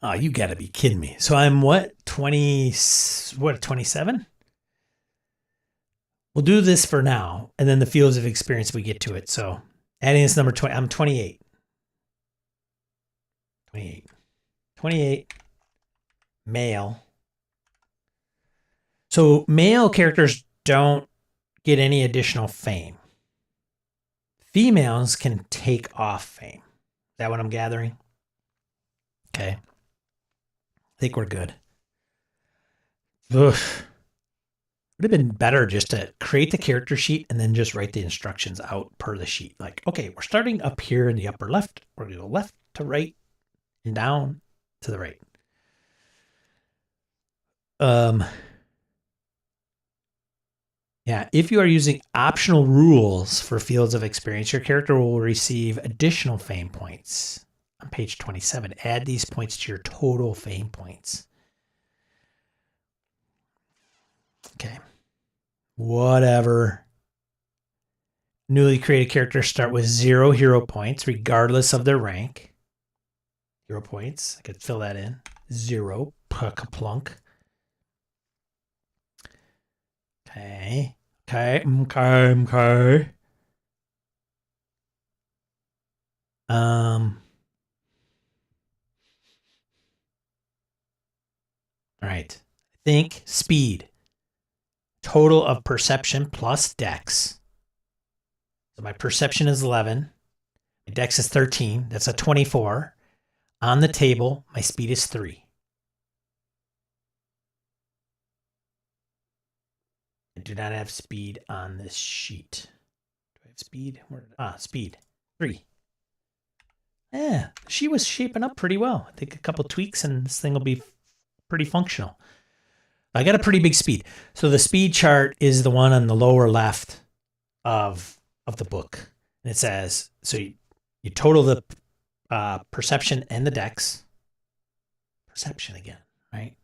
Oh, you gotta be kidding me. So I'm what? 27? We'll do this for now, and then the fields of experience we get to it. So adding this number 20, I'm 28. 28. 28. Male. So male characters don't get any additional fame. Females can take off fame. Is that what I'm gathering? Okay. I think we're good. Ugh. Would have been better just to create the character sheet and then just write the instructions out per the sheet. Like, okay, we're starting up here in the upper left. We're going to go left to right and down to the right. Yeah, if you are using optional rules for fields of experience, your character will receive additional fame points. On page 27, add these points to your total fame points. Okay. Whatever. Newly created characters start with 0 hero points, regardless of their rank. 0 points. I could fill that in. 0. Plunk. Okay. All right. Think speed. Total of perception plus dex. So my perception is 11. My dex is 13. That's a 24. On the table, my speed is 3. I do not have speed on this sheet. Do I have speed? Speed. 3. Yeah, she was shaping up pretty well. I think a couple tweaks and this thing will be pretty functional. I got a pretty big speed. So the speed chart is the one on the lower left of the book. And it says, so you total the perception and the dex. Perception again, right?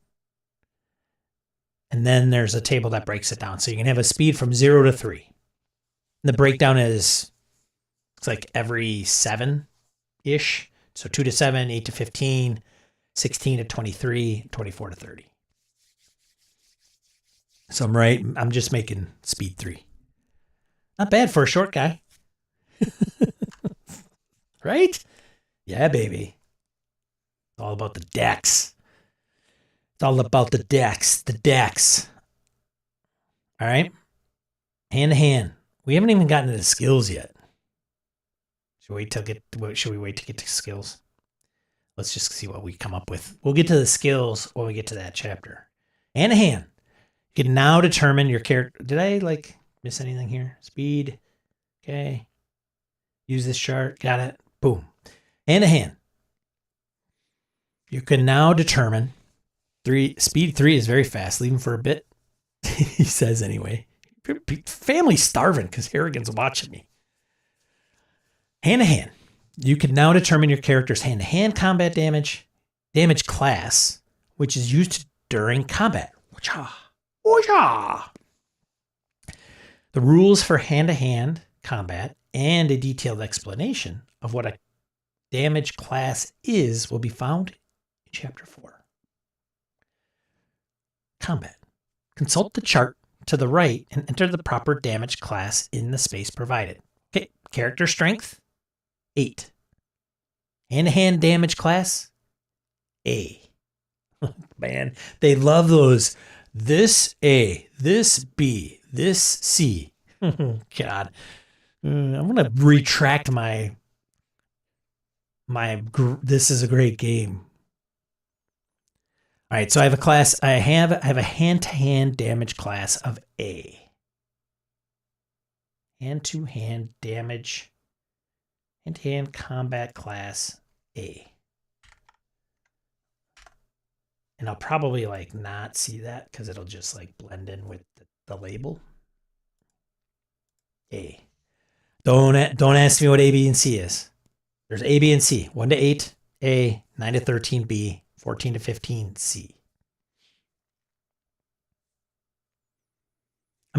And then there's a table that breaks it down. So you can have a speed from 0 to 3. And the breakdown is, it's like every 7-ish. So 2 to 7, 8 to 15, 16 to 23, 24 to 30. So I'm just making speed 3. Not bad for a short guy. Right? Yeah, baby. It's all about the dex. It's all about the dex. The dex. All right? Hand to hand. We haven't even gotten to the skills yet. Should we wait to get to skills? Let's just see what we come up with. We'll get to the skills when we get to that chapter. Hand to hand. You can now determine your character. Did I miss anything here? Speed. Okay. Use this chart. Got it. Boom. Hand to hand. You can now determine speed 3 is very fast. Leave him for a bit. He says anyway. Family's starving because Harrigan's watching me. Hand to hand. You can now determine your character's hand to hand combat damage class, which is used during combat. The rules for hand-to-hand combat and a detailed explanation of what a damage class is will be found in Chapter 4. Combat. Consult the chart to the right and enter the proper damage class in the space provided. Okay, character strength, 8. Hand-to-hand damage class, A. Man, they love those. This A, this B, this C. God, I'm gonna retract my this is a great game. All right, so I have a class. I have a hand-to-hand damage class of A. Hand-to-hand damage, hand-to-hand combat class A. And I'll probably not see that because it'll just blend in with the label. A. Don't ask me what A, B, and C is. There's A, B, and C. 1 to 8, A. 9 to 13, B. 14 to 15, C.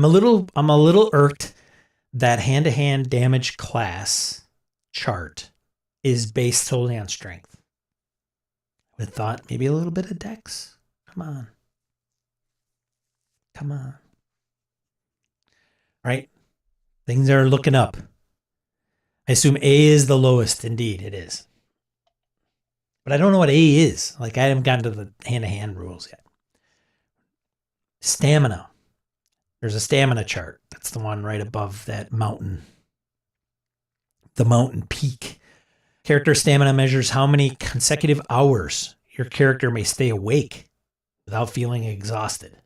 I'm a little irked that hand-to-hand damage class chart is based solely on strength. I would have thought maybe a little bit of dex. Come on. Come on. Right? Things are looking up. I assume A is the lowest. Indeed, it is. But I don't know what A is. Like, I haven't gotten to the hand-to-hand rules yet. Stamina. There's a stamina chart. That's the one right above that mountain. The mountain peak. Character stamina measures how many consecutive hours your character may stay awake without feeling exhausted.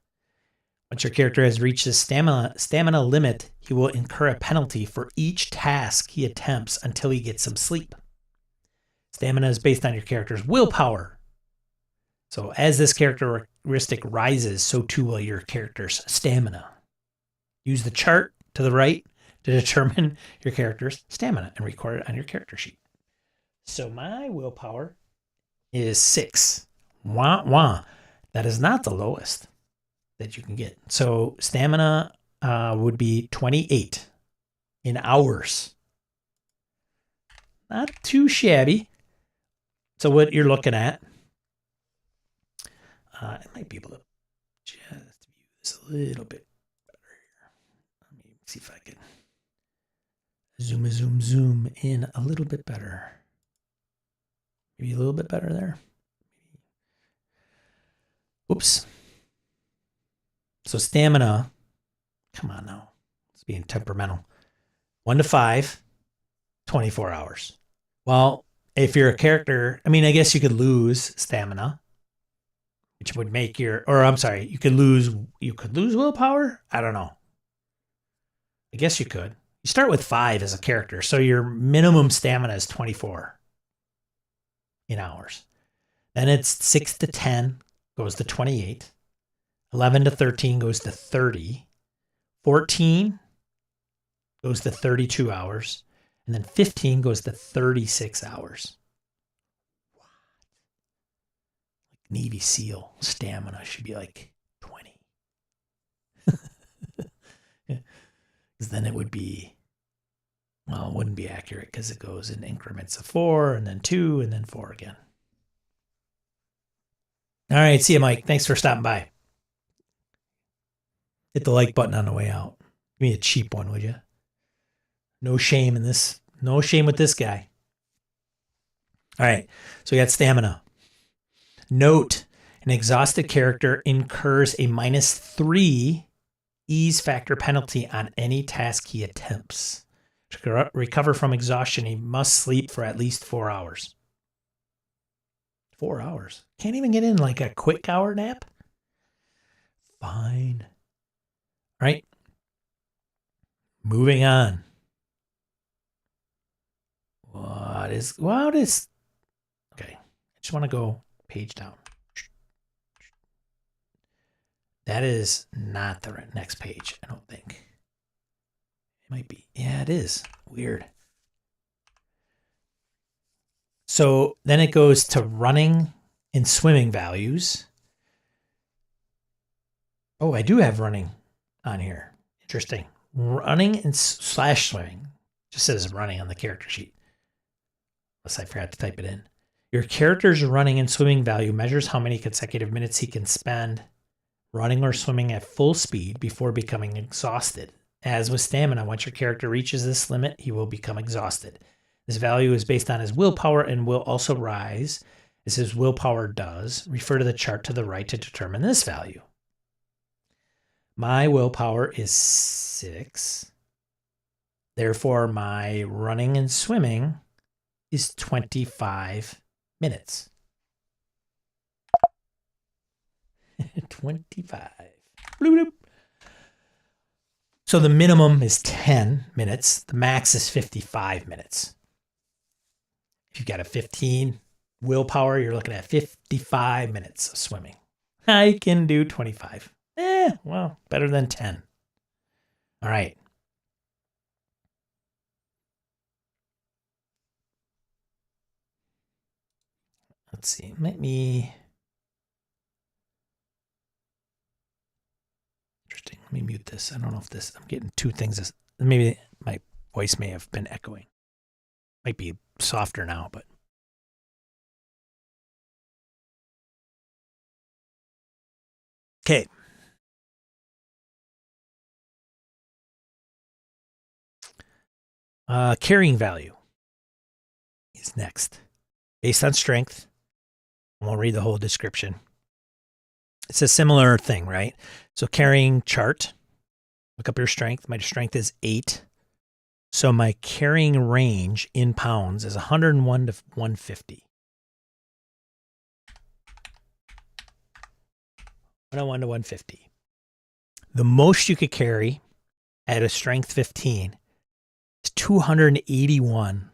Once your character has reached his stamina limit, he will incur a penalty for each task he attempts until he gets some sleep. Stamina is based on your character's willpower. So as this characteristic rises, so too will your character's stamina. Use the chart to the right to determine your character's stamina and record it on your character sheet. So my willpower is 6. Wah, wah. That is not the lowest that you can get. So stamina would be 28 in hours. Not too shabby. So what you're looking at, I might be able to just view this a little bit better here. Let me see if I can zoom in a little bit better. Maybe a little bit better there. Oops. So stamina, come on now. It's being temperamental. 1 to 5, 24 hours. Well, if you're a character, I mean, I guess you could lose stamina, which would make your, or I'm sorry, you could lose willpower? I don't know. I guess you could. You start with 5 as a character, so your minimum stamina is 24 in hours. Then it's 6 to 10 goes to 28. 11 to 13 goes to 30. 14 goes to 32 hours. And then 15 goes to 36 hours. What? Like Navy SEAL stamina should be like 20. Because then it would be, well, it wouldn't be accurate because it goes in increments of 4 and then 2 and then 4 again. All right. See you, Mike. Thanks for stopping by. Hit the like button on the way out. Give me a cheap one, would you? No shame in this. No shame with this guy. All right. So we got stamina. Note, an exhausted character incurs a -3 ease factor penalty on any task he attempts. To recover from exhaustion, he must sleep for at least 4 hours. 4 hours. Can't even get in like a quick hour nap? Fine. Right? Moving on. What is okay. I just want to go page down. That is not the next page, I don't think. It might be. Yeah, it is. Weird. So then it goes to running and swimming values. Oh, I do have running on here. Interesting. Running and / swimming. Just says running on the character sheet. Unless I forgot to type it in. Your character's running and swimming value measures how many consecutive minutes he can spend running or swimming at full speed before becoming exhausted. As with stamina, once your character reaches this limit, he will become exhausted. This value is based on his willpower and will also rise as his willpower does. Refer to the chart to the right to determine this value. My willpower is 6. Therefore, my running and swimming is 25 minutes. 25. Bloop, bloop. So the minimum is 10 minutes. The max is 55 minutes. If you've got a 15 willpower, you're looking at 55 minutes of swimming. I can do 25. Well, better than 10. All right. Let's see. Let me mute this. I don't know if this, I'm getting two things. Maybe my voice may have been echoing. Might be softer now, but. Okay. Carrying value is next. Based on strength. I won't read the whole description. It's a similar thing, right? So carrying chart, look up your strength. My strength is 8. So my carrying range in pounds is 101 to 150. 101 to 150. The most you could carry at a strength 15 is 281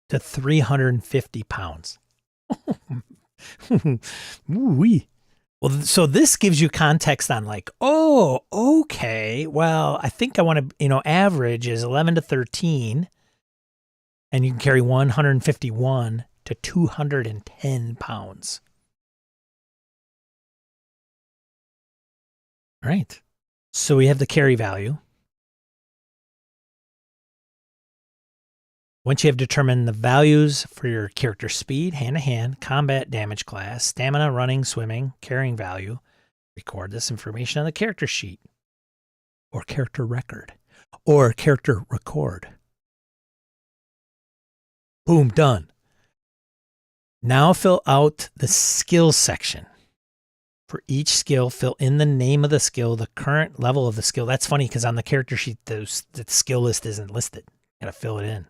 to 350 pounds. Ooh-wee. Well, so this gives you context on like, oh, okay, well, I think I want to, average is 11 to 13, and you can carry 151 to 210 pounds. All right. So we have the carry value. Once you have determined the values for your character speed, hand-to-hand, combat, damage class, stamina, running, swimming, carrying value, record this information on the character sheet or character record or character record. Boom, done. Now fill out the skills section. For each skill, fill in the name of the skill, the current level of the skill. That's funny because on the character sheet, the skill list isn't listed. You got to fill it in.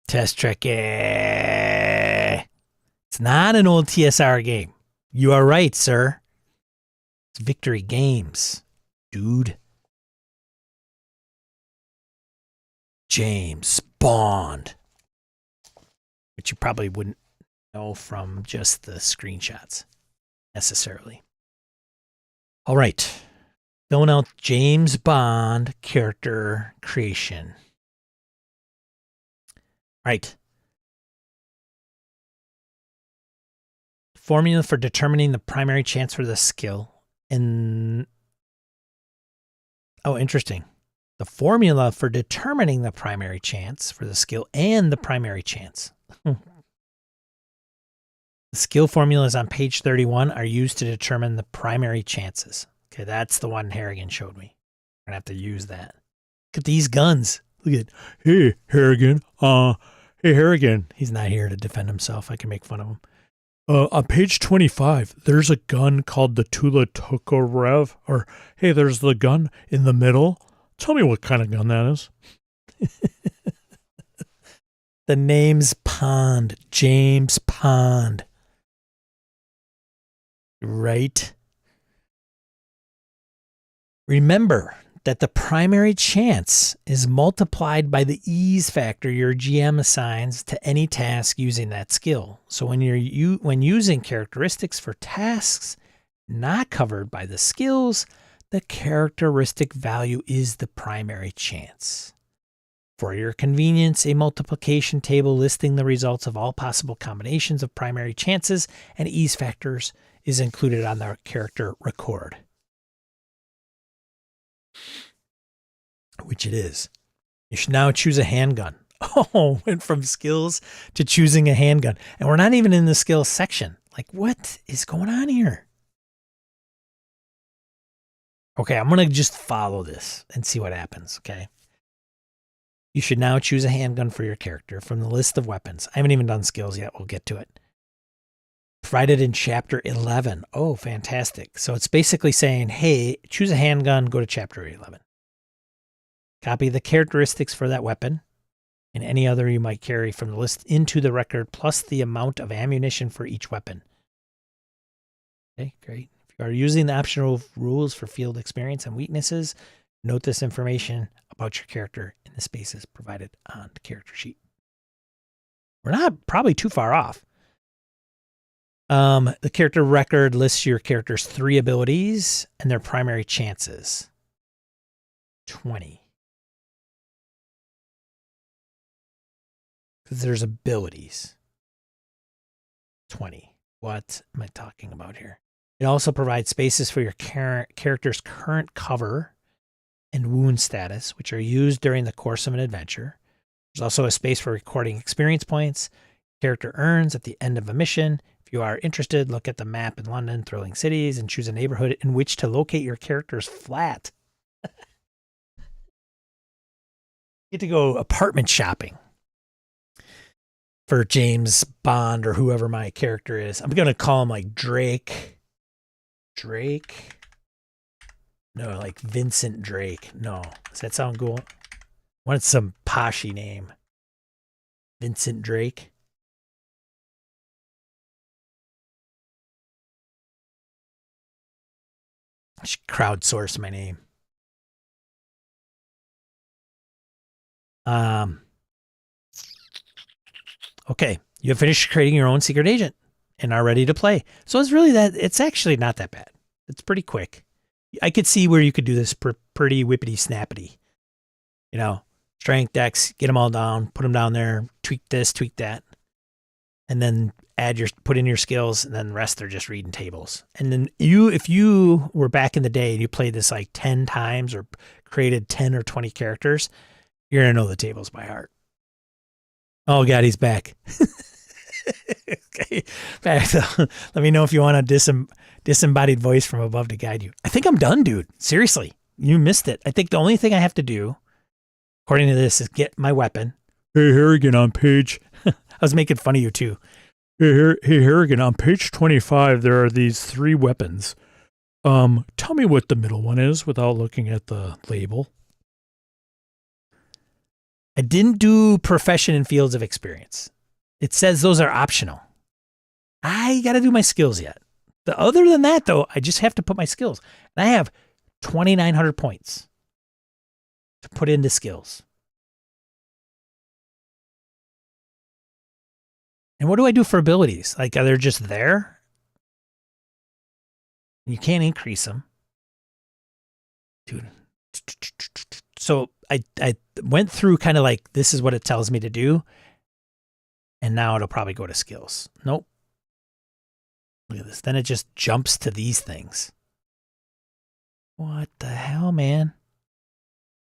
Test tricky. It's not an old TSR game. You are right, sir. It's Victory Games, dude. James Bond. Which you probably wouldn't know from just the screenshots, necessarily. All right. Filling out James Bond character creation. Right. Formula for determining the primary chance for the skill. Oh, interesting. The formula for determining the primary chance for the skill and the primary chance. The skill formulas on page 31 are used to determine the primary chances. Okay, that's the one Harrigan showed me. I'm going to have to use that. Look at these guns. Look at, hey, Harrigan. Hey, Harrigan. He's not here to defend himself. I can make fun of him. On page 25, there's a gun called the Tula Tokarev. Or, hey, there's the gun in the middle. Tell me what kind of gun that is. The name's Pond. James Pond. Right? Remember that the primary chance is multiplied by the ease factor your GM assigns to any task using that skill. So when using characteristics for tasks not covered by the skills, the characteristic value is the primary chance. For your convenience, a multiplication table listing the results of all possible combinations of primary chances and ease factors is included on the character record. Which it is. You should now choose a handgun. Oh, went from skills to choosing a handgun. And we're not even in the skills section. Like, what is going on here? Okay, I'm going to just follow this and see what happens, okay? You should now choose a handgun for your character from the list of weapons. I haven't even done skills yet. We'll get to it. Provided in chapter 11. Oh, fantastic. So it's basically saying, hey, choose a handgun, go to chapter 11. Copy the characteristics for that weapon and any other you might carry from the list into the record, plus the amount of ammunition for each weapon. Okay, great. If you are using the optional rules for field experience and weaknesses, note this information about your character in the spaces provided on the character sheet. We're not probably too far off. The character record lists your character's 3 abilities and their primary chances. 20. Because there's abilities. 20. What am I talking about here? It also provides spaces for your character's current cover and wound status, which are used during the course of an adventure. There's also a space for recording experience points character earns at the end of a mission. If you are interested, look at the map in London, thrilling cities, and choose a neighborhood in which to locate your character's flat. Get to go apartment shopping for James Bond or whoever my character is. I'm going to call him like Drake. No, like Vincent Drake. No. Does that sound cool? I wanted some poshy name. Vincent Drake. I should crowdsource my name. Okay. You have finished creating your own secret agent and are ready to play. So it's actually not that bad. It's pretty quick. I could see where you could do this pretty whippity snappity. You know, strength, dex, get them all down, put them down there, tweak this, tweak that. And then put in your skills, and then the rest are just reading tables. And then if you were back in the day and you played this like 10 times or created 10 or 20 characters, you're going to know the tables by heart. Oh, God, he's back. Okay. Back. So, let me know if you want a disembodied voice from above to guide you. I think I'm done, dude. Seriously. You missed it. I think the only thing I have to do, according to this, is get my weapon. Hey, Harrigan, on page... I was making fun of you, too. Hey, Harrigan, on page 25, there are these 3 weapons. Tell me what the middle one is without looking at the label. I didn't do profession and fields of experience. It says those are optional. I got to do my skills yet. Other than that, though, I just have to put my skills. And I have 2,900 points to put into skills. And what do I do for abilities? Like, are they just there? You can't increase them. Dude. So I went through kind of like, this is what it tells me to do. And now it'll probably go to skills. Nope. Look at this. Then it just jumps to these things. What the hell, man?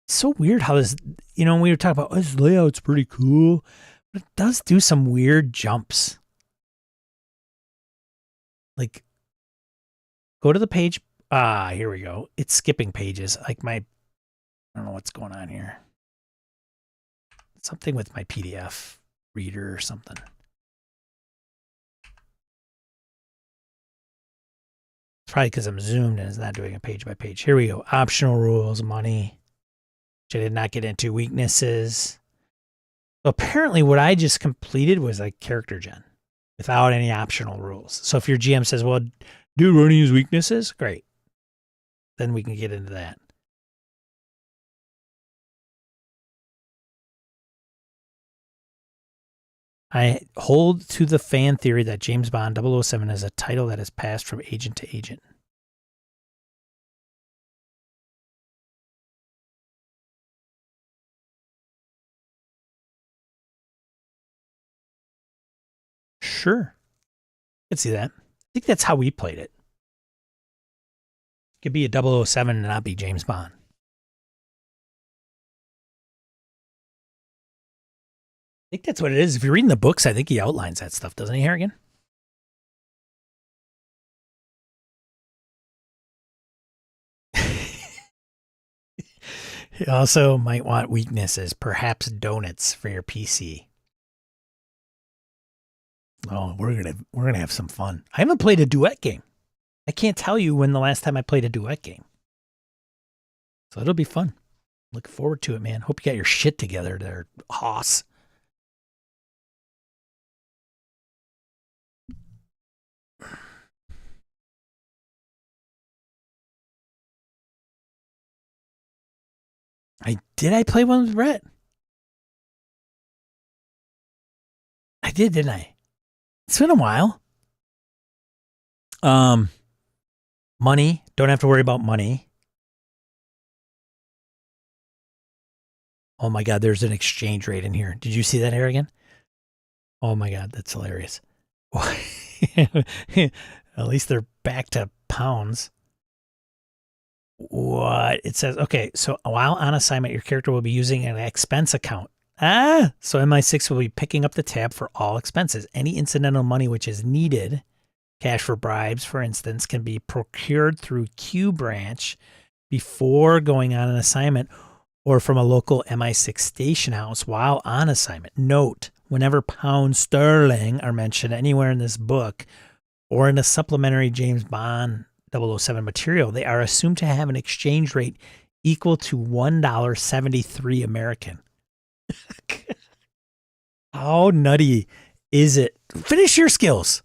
It's so weird how this, we were talking about, this layout's pretty cool. But it does do some weird jumps. Like, go to the page. Here we go. It's skipping pages. Like I don't know what's going on here. Something with my PDF reader or something. It's probably because I'm zoomed and it's not doing a page by page. Here we go. Optional rules, money, which I did not get into. Weaknesses. Apparently what I just completed was like character gen without any optional rules. So if your GM says, well, do you want to use weaknesses? Great. Then we can get into that. I hold to the fan theory that James Bond 007 is a title that has passed from agent to agent. Sure. I can see that. I think that's how we played it. It could be a 007 and not be James Bond. I think that's what it is. If you're reading the books, I think he outlines that stuff, doesn't he, Harrigan? You also might want weaknesses, perhaps donuts for your PC. Oh, we're gonna have some fun. I haven't played a duet game. I can't tell you when the last time I played a duet game. So it'll be fun. Looking forward to it, man. Hope you got your shit together there, Hoss. I play one with Brett? I did, didn't I? It's been a while. Money. Don't have to worry about money. Oh my God, there's an exchange rate in here. Did you see that, Harrigan? Oh my God, that's hilarious. At least they're back to pounds. What? It says, okay, so while on assignment, your character will be using an expense account. So MI6 will be picking up the tab for all expenses. Any incidental money which is needed, cash for bribes, for instance, can be procured through Q branch before going on an assignment or from a local MI6 station house while on assignment. Note, whenever pound sterling are mentioned anywhere in this book or in a supplementary James Bond 007 material, they are assumed to have an exchange rate equal to $1.73 American. How nutty is it? Finish your skills.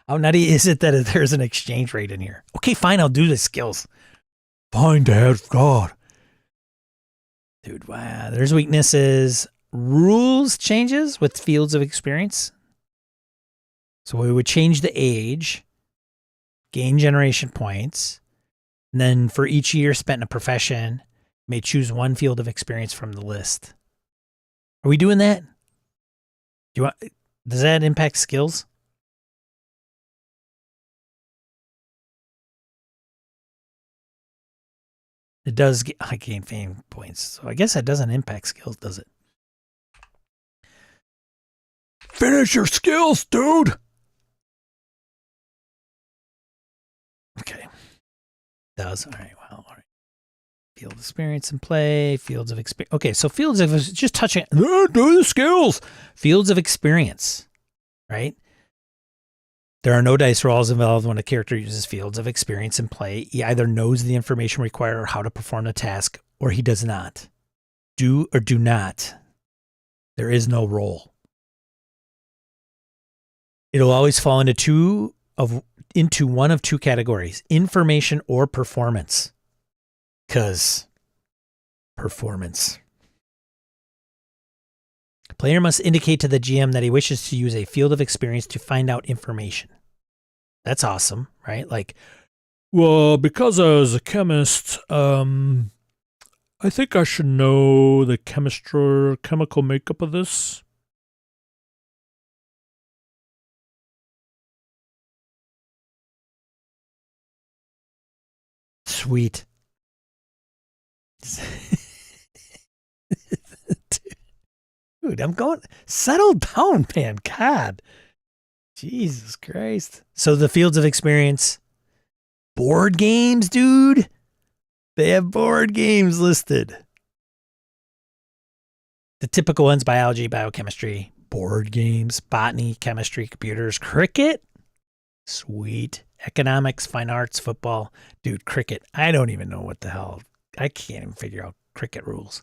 How nutty is it that there's an exchange rate in here? Okay, fine, I'll do the skills. Fine, Dad. God. Dude, wow. There's weaknesses. Rules changes with fields of experience. So we would change the age, gain generation points, and then for each year spent in a profession, you may choose one field of experience from the list. Are we doing that? Does that impact skills? It does gain fame points. So I guess that doesn't impact skills, does it? Finish your skills, dude. Okay. Does. All right. Well, all right. Field of experience and play. Fields of experience. Okay. So fields of just touching. Do the skills. Fields of experience. Right. There are no dice rolls involved when a character uses fields of experience in play. He either knows the information required or how to perform the task, or he does not. Do or do not. There is no roll. It'll always fall into one of two categories: information or performance. 'Cause performance. Player must indicate to the GM that he wishes to use a field of experience to find out information. That's awesome, right? Like, well, because I was a chemist, I think I should know the chemical makeup of this. Sweet. Dude, I'm going, settle down, man. God. Jesus Christ. So the fields of experience, board games, dude. They have board games listed. The typical ones: biology, biochemistry, board games, botany, chemistry, computers, cricket. Sweet. Economics, fine arts, football. Dude, cricket. I don't even know what the hell. I can't even figure out cricket rules.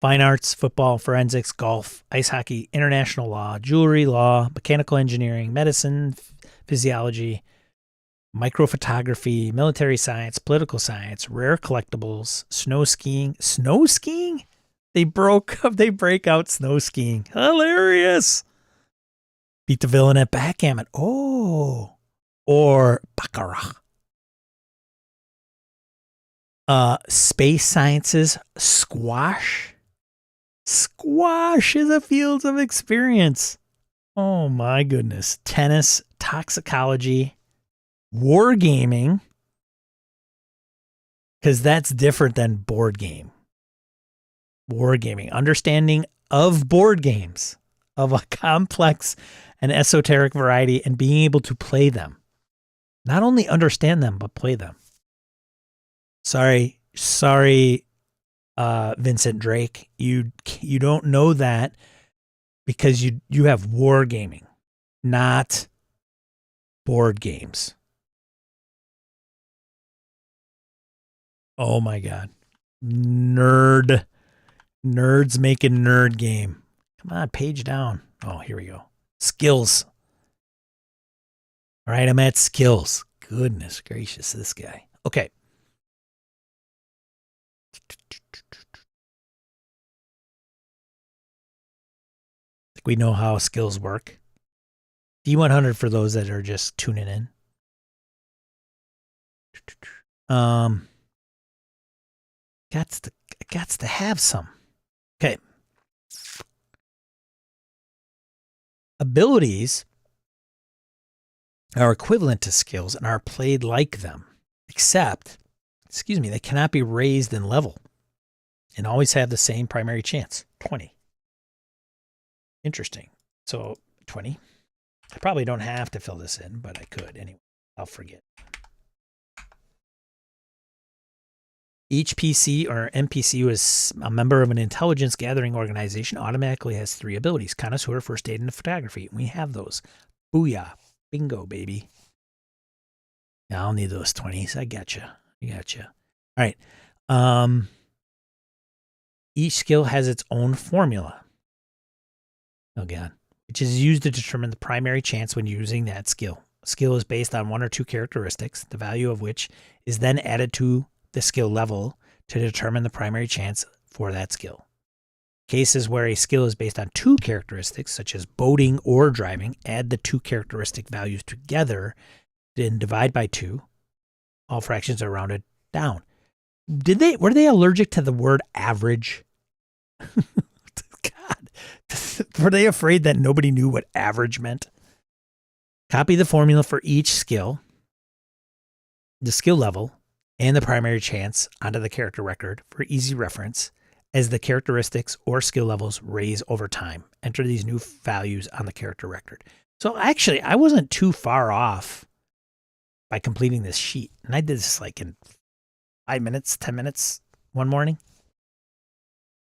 Fine arts, football, forensics, golf, ice hockey, international law, jewelry, law, mechanical engineering, medicine, physiology, microphotography, military science, political science, rare collectibles, snow skiing. Snow skiing? They break out snow skiing. Hilarious. Beat the villain at backgammon. Oh. Or baccarat. Space sciences, squash. Squash is a field of experience. Oh my goodness. Tennis, toxicology, wargaming. Because that's different than board game. Wargaming, understanding of board games of a complex and esoteric variety and being able to play them. Not only understand them, but play them. Sorry, Vincent Drake. You don't know that because you have wargaming, not board games. Oh my God. Nerds making nerd game. Come on, page down. Oh, here we go. Skills. All right, I'm at skills. Goodness gracious, this guy. Okay. I think we know how skills work. D100 for those that are just tuning in. Gots to have some. Okay. Abilities are equivalent to skills and are played like them, except, they cannot be raised in level and always have the same primary chance, 20. Interesting. So 20. I probably don't have to fill this in, but I could anyway. I'll forget. Each PC or NPC who is a member of an intelligence gathering organization automatically has 3 abilities: connoisseur, first aid, and photography. We have those. Booyah. Bingo, baby. Yeah, I'll need those 20s. I gotcha. All right. Each skill has its own formula. Oh, God. Which is used to determine the primary chance when using that skill. A skill is based on 1 or 2 characteristics, the value of which is then added to the skill level to determine the primary chance for that skill. Cases where a skill is based on 2 characteristics, such as boating or driving, add the 2 characteristic values together, then divide by 2. All fractions are rounded down. Were they allergic to the word average? God, were they afraid that nobody knew what average meant? Copy the formula for each skill, the skill level, and the primary chance onto the character record for easy reference as the characteristics or skill levels raise over time. Enter these new values on the character record. So actually, I wasn't too far off by completing this sheet. And I did this like in 5 minutes, 10 minutes one morning.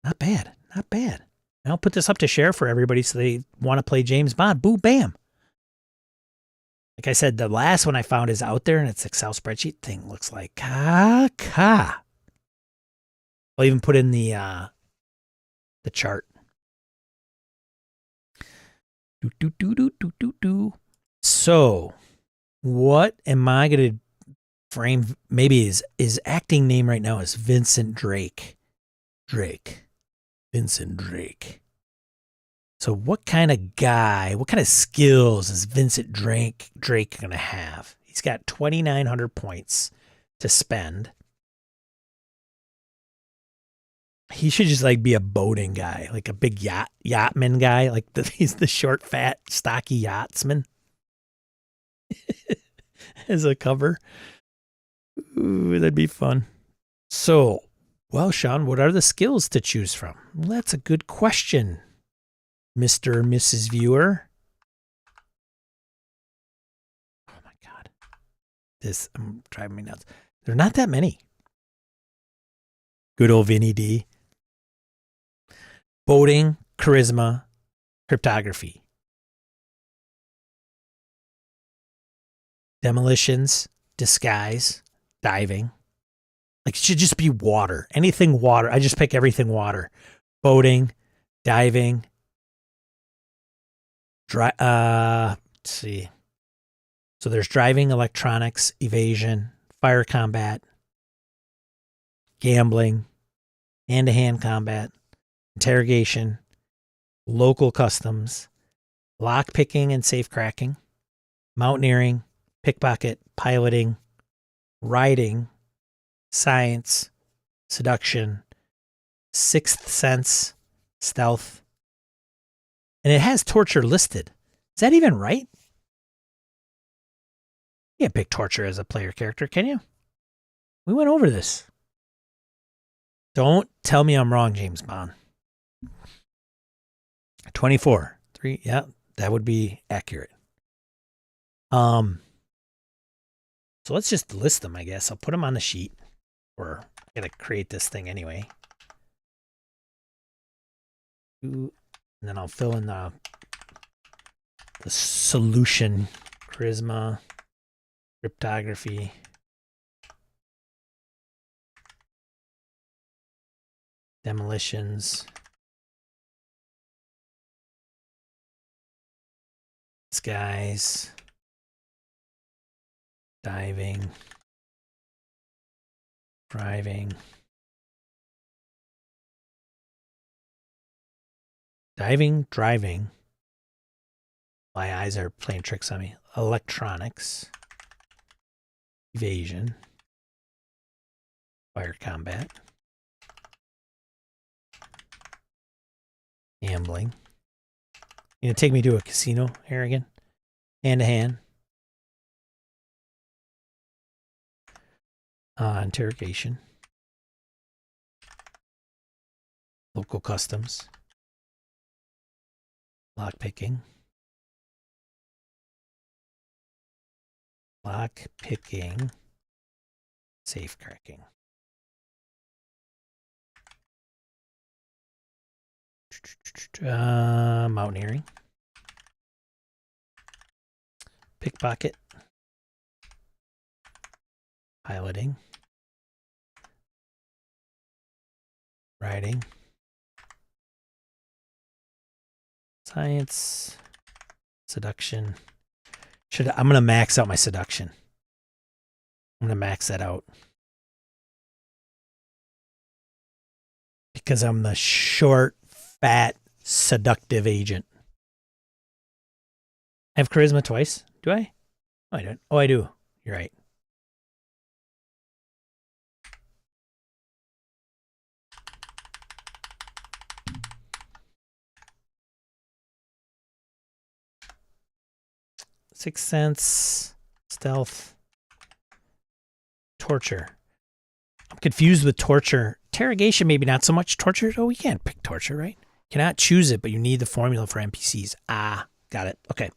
Not bad. And I'll put this up to share for everybody so they want to play James Bond. Boo, bam. Like I said, the last one I found is out there, and it's Excel spreadsheet. Thing looks like caca. I'll even put in the chart. So, what am I going to frame? Maybe his acting name right now is Vincent Drake. Vincent Drake. So what kind of guy, what kind of skills is Vincent Drake going to have? He's got 2,900 points to spend. He should just like be a boating guy, like a big yachtman guy. Like he's the short, fat, stocky yachtsman as a cover. Ooh, that'd be fun. So, well, Sean, what are the skills to choose from? Well, that's a good question, Mr. or Mrs. Viewer. Oh my God. This driving me nuts. There are not that many. Good old Vinny D. Boating, charisma, cryptography. Demolitions, disguise, diving. Like it should just be water. Anything water. I just pick everything water. Boating, diving. Let's see. So there's driving, electronics, evasion, fire combat, gambling, hand-to-hand combat, interrogation, local customs, lock-picking and safe-cracking, mountaineering, pickpocket, piloting, riding, science, seduction, sixth sense, stealth. And it has torture listed. Is that even right? You can't pick torture as a player character, can you? We went over this. Don't tell me I'm wrong, James Bond. 24. 3. Yeah, that would be accurate. So let's just list them, I guess. I'll put them on the sheet. Or I gotta create this thing anyway. And then I'll fill in the solution. Charisma, cryptography, demolitions, disguise, diving, driving, driving. My eyes are playing tricks on me. Electronics, evasion, fire combat, gambling. You gonna take me to a casino here again? Hand to hand. Interrogation. Local customs. Lock picking. Lock picking. Safe cracking. Mountaineering. Pickpocket. Piloting. Riding. Science. Seduction. I'm gonna max out my seduction. I'm gonna max that out. Because I'm the short, fat, seductive agent. I have charisma twice. Do I? Oh, I don't. Oh, I do. You're right. Sixth Sense, Stealth, Torture. I'm confused with Torture. Interrogation, maybe not so much. Torture, oh, we can't pick Torture, right? Cannot choose it, but you need the formula for NPCs. Ah, got it. Okay.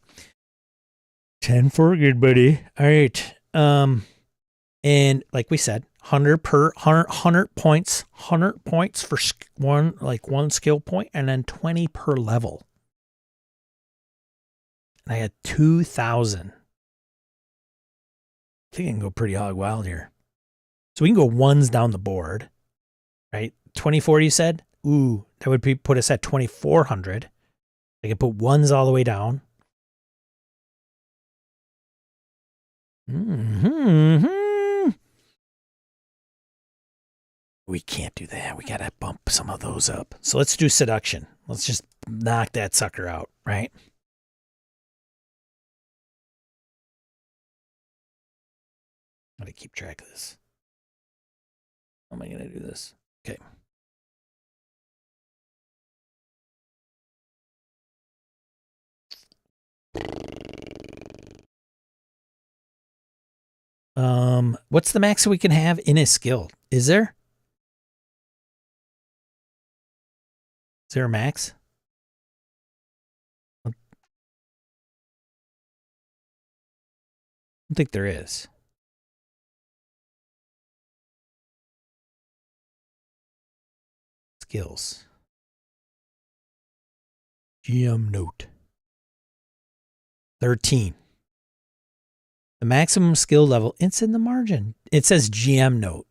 10 for good, buddy. All right. And like we said, 100 points, 100 points for one skill point, and then 20 per level. And I had 2,000. I think I can go pretty hog wild here. So we can go ones down the board, right? 24, you said? Ooh, that would put us at 2,400. I can put ones all the way down. We can't do that. We got to bump some of those up. So let's do seduction. Let's just knock that sucker out, right? I'm going to keep track of this. How am I going to do this? Okay. What's the max we can have in a skill? Is there? Is there a max? I don't think there is. Skills. GM note. 13. The maximum skill level, it's in the margin. It says GM note.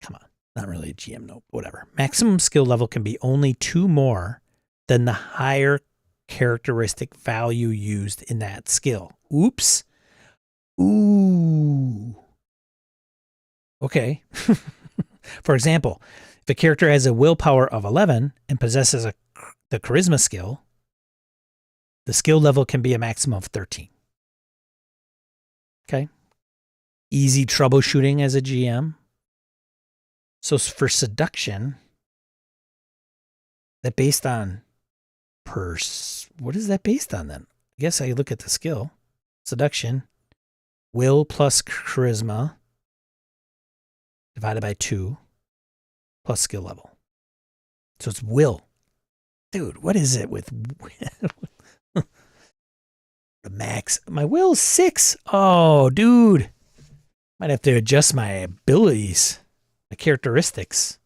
Come on, not really a GM note, whatever. Maximum skill level can be only 2 more than the higher characteristic value used in that skill. Oops. Ooh. Okay. For example, if a character has a willpower of 11 and possesses the charisma skill, the skill level can be a maximum of 13. Okay. Easy troubleshooting as a GM. So for seduction, that based on what is that based on then? I guess I look at the skill. Seduction, will plus charisma divided by 2 plus skill level. So it's will. Dude, what is it with the max? My will's 6. Oh, dude. Might have to adjust my abilities, my characteristics.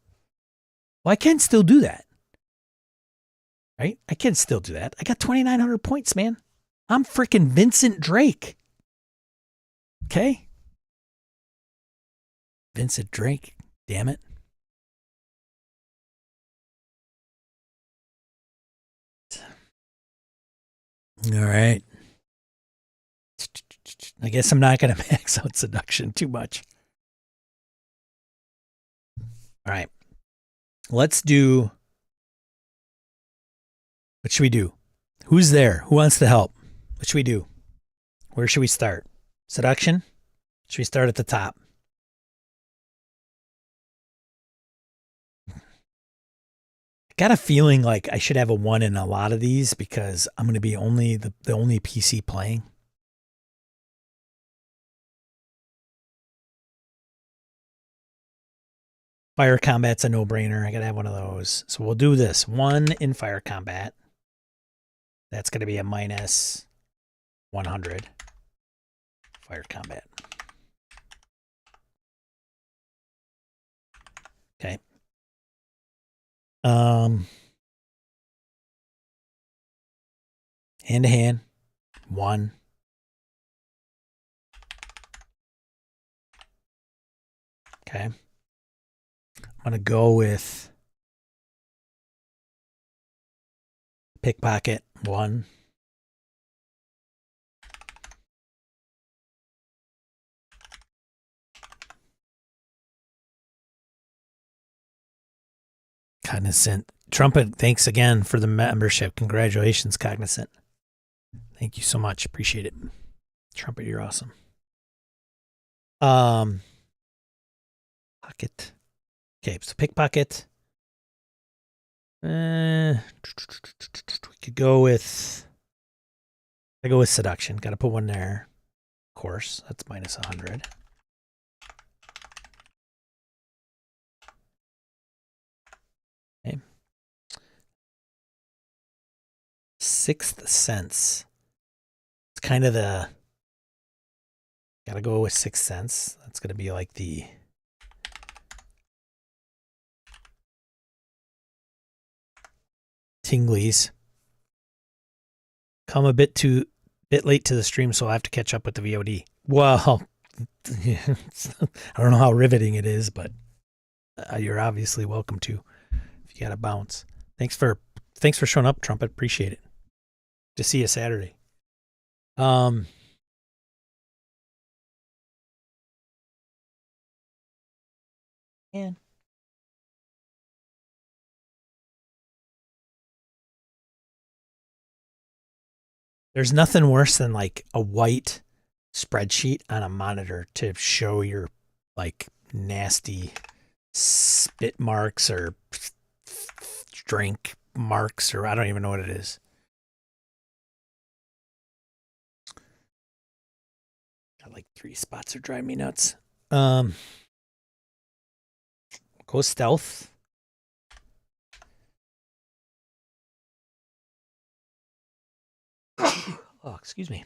Well, I can still do that. Right? I can still do that. I got 2,900 points, man. I'm freaking Vincent Drake. Okay? Vincent Drake. Damn it. All right. I guess I'm not going to max out seduction too much. All right. Let's do. What should we do? Who's there? Who wants to help? What should we do? Where should we start? Seduction? Should we start at the top? I got a feeling like I should have a 1 in a lot of these because I'm going to be the only PC playing. Fire combat's a no-brainer. I gotta have one of those. So we'll do this. 1 in fire combat. That's gonna be a minus 100. Fire combat. Okay. Hand to hand. 1. Okay. I'm gonna go with pickpocket. 1. Cognizant. Trumpet, thanks again for the membership. Congratulations, Cognizant. Thank you so much. Appreciate it. Trumpet, you're awesome. Pocket. Okay, so pickpocket. We could go with. I go with seduction. Got to put one there. Of course, that's minus 100. Okay. Sixth Sense. It's kind of the. Got to go with Sixth Sense. That's going to be like the. Tinglies. Come a bit late to the stream, so I'll have to catch up with the VOD. Well, I don't know how riveting it is, but you're obviously welcome to if you got to bounce. Thanks for showing up, Trumpet. Appreciate it. To see you Saturday. And there's nothing worse than like a white spreadsheet on a monitor to show your like nasty spit marks or drink marks, or I don't even know what it is. Got like 3 spots that drive me nuts. Go stealth. Oh, excuse me.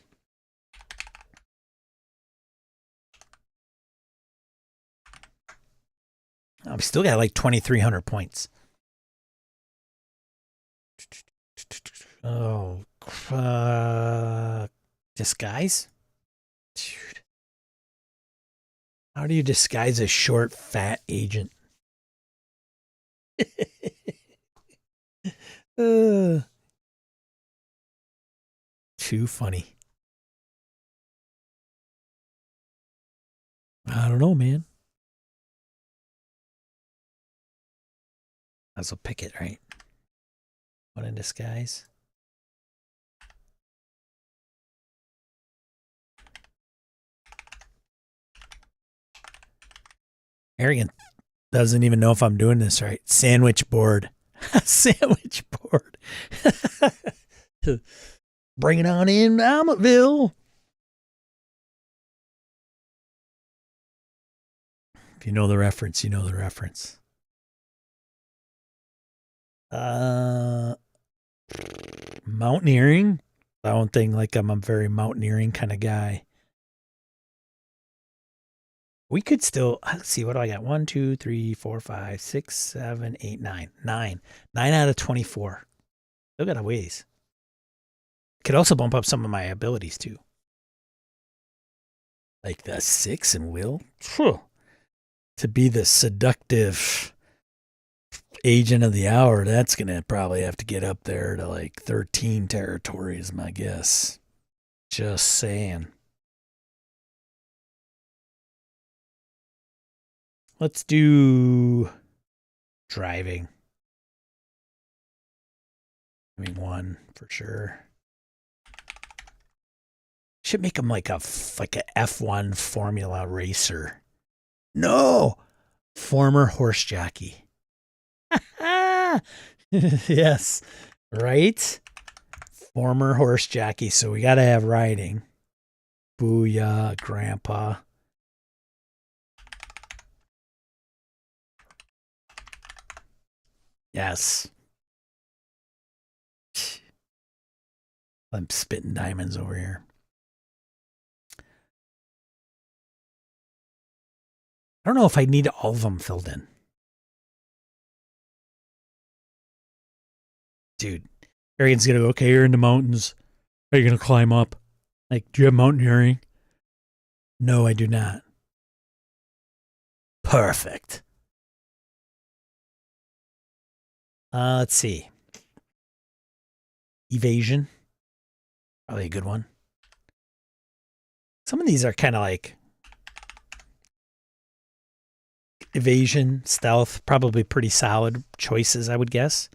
I've still got like 2,300 points. Oh, disguise? Dude. How do you disguise a short, fat agent? Too funny. I don't know, man. That's a pick it, right? One in disguise. Arrogant doesn't even know if I'm doing this right. Sandwich board. Sandwich board. Bring it on in, Almatville. If you know the reference, you know the reference. Mountaineering. I don't think like I'm a very mountaineering kind of guy. We could still, let's see, what do I got? 1, 2, 3, 4, 5, 6, 7, 8, 9. 9 out of 24. Still got a ways. Could also bump up some of my abilities too. Like the 6 and will. To be the seductive agent of the hour, that's going to probably have to get up there to like 13 territory is my guess. Just saying. Let's do driving. I mean, 1 for sure. Should make him like a F1 Formula racer. No, former horse jockey. Yes, right? Former horse jockey. So we got to have riding. Booyah, Grandpa. Yes. I'm spitting diamonds over here. I don't know if I need all of them filled in. Dude, Arian's gonna go, okay, you're in the mountains. Are you gonna climb up? Like, do you have mountaineering? No, I do not. Perfect. Let's see. Evasion. Probably a good one. Some of these are kind of like evasion, stealth, probably pretty solid choices, I would guess.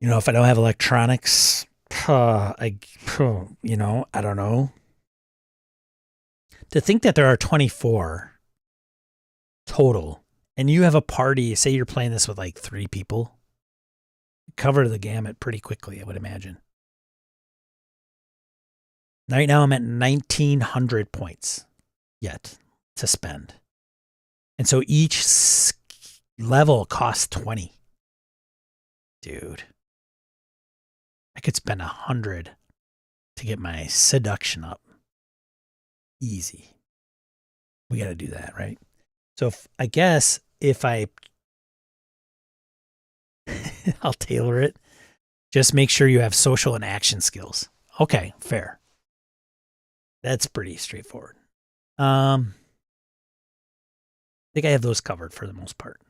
You know, if I don't have electronics, I don't know. To think that there are 24 total, and you have a party, say you're playing this with like 3 people, cover the gamut pretty quickly, I would imagine. Right now I'm at 1,900 points yet to spend. And so each level costs 20. Dude. I could spend 100 to get my seduction up. Easy. We got to do that, right? So I guess if I'll tailor it. Just make sure you have social and action skills. Okay, fair. That's pretty straightforward. I think I have those covered for the most part.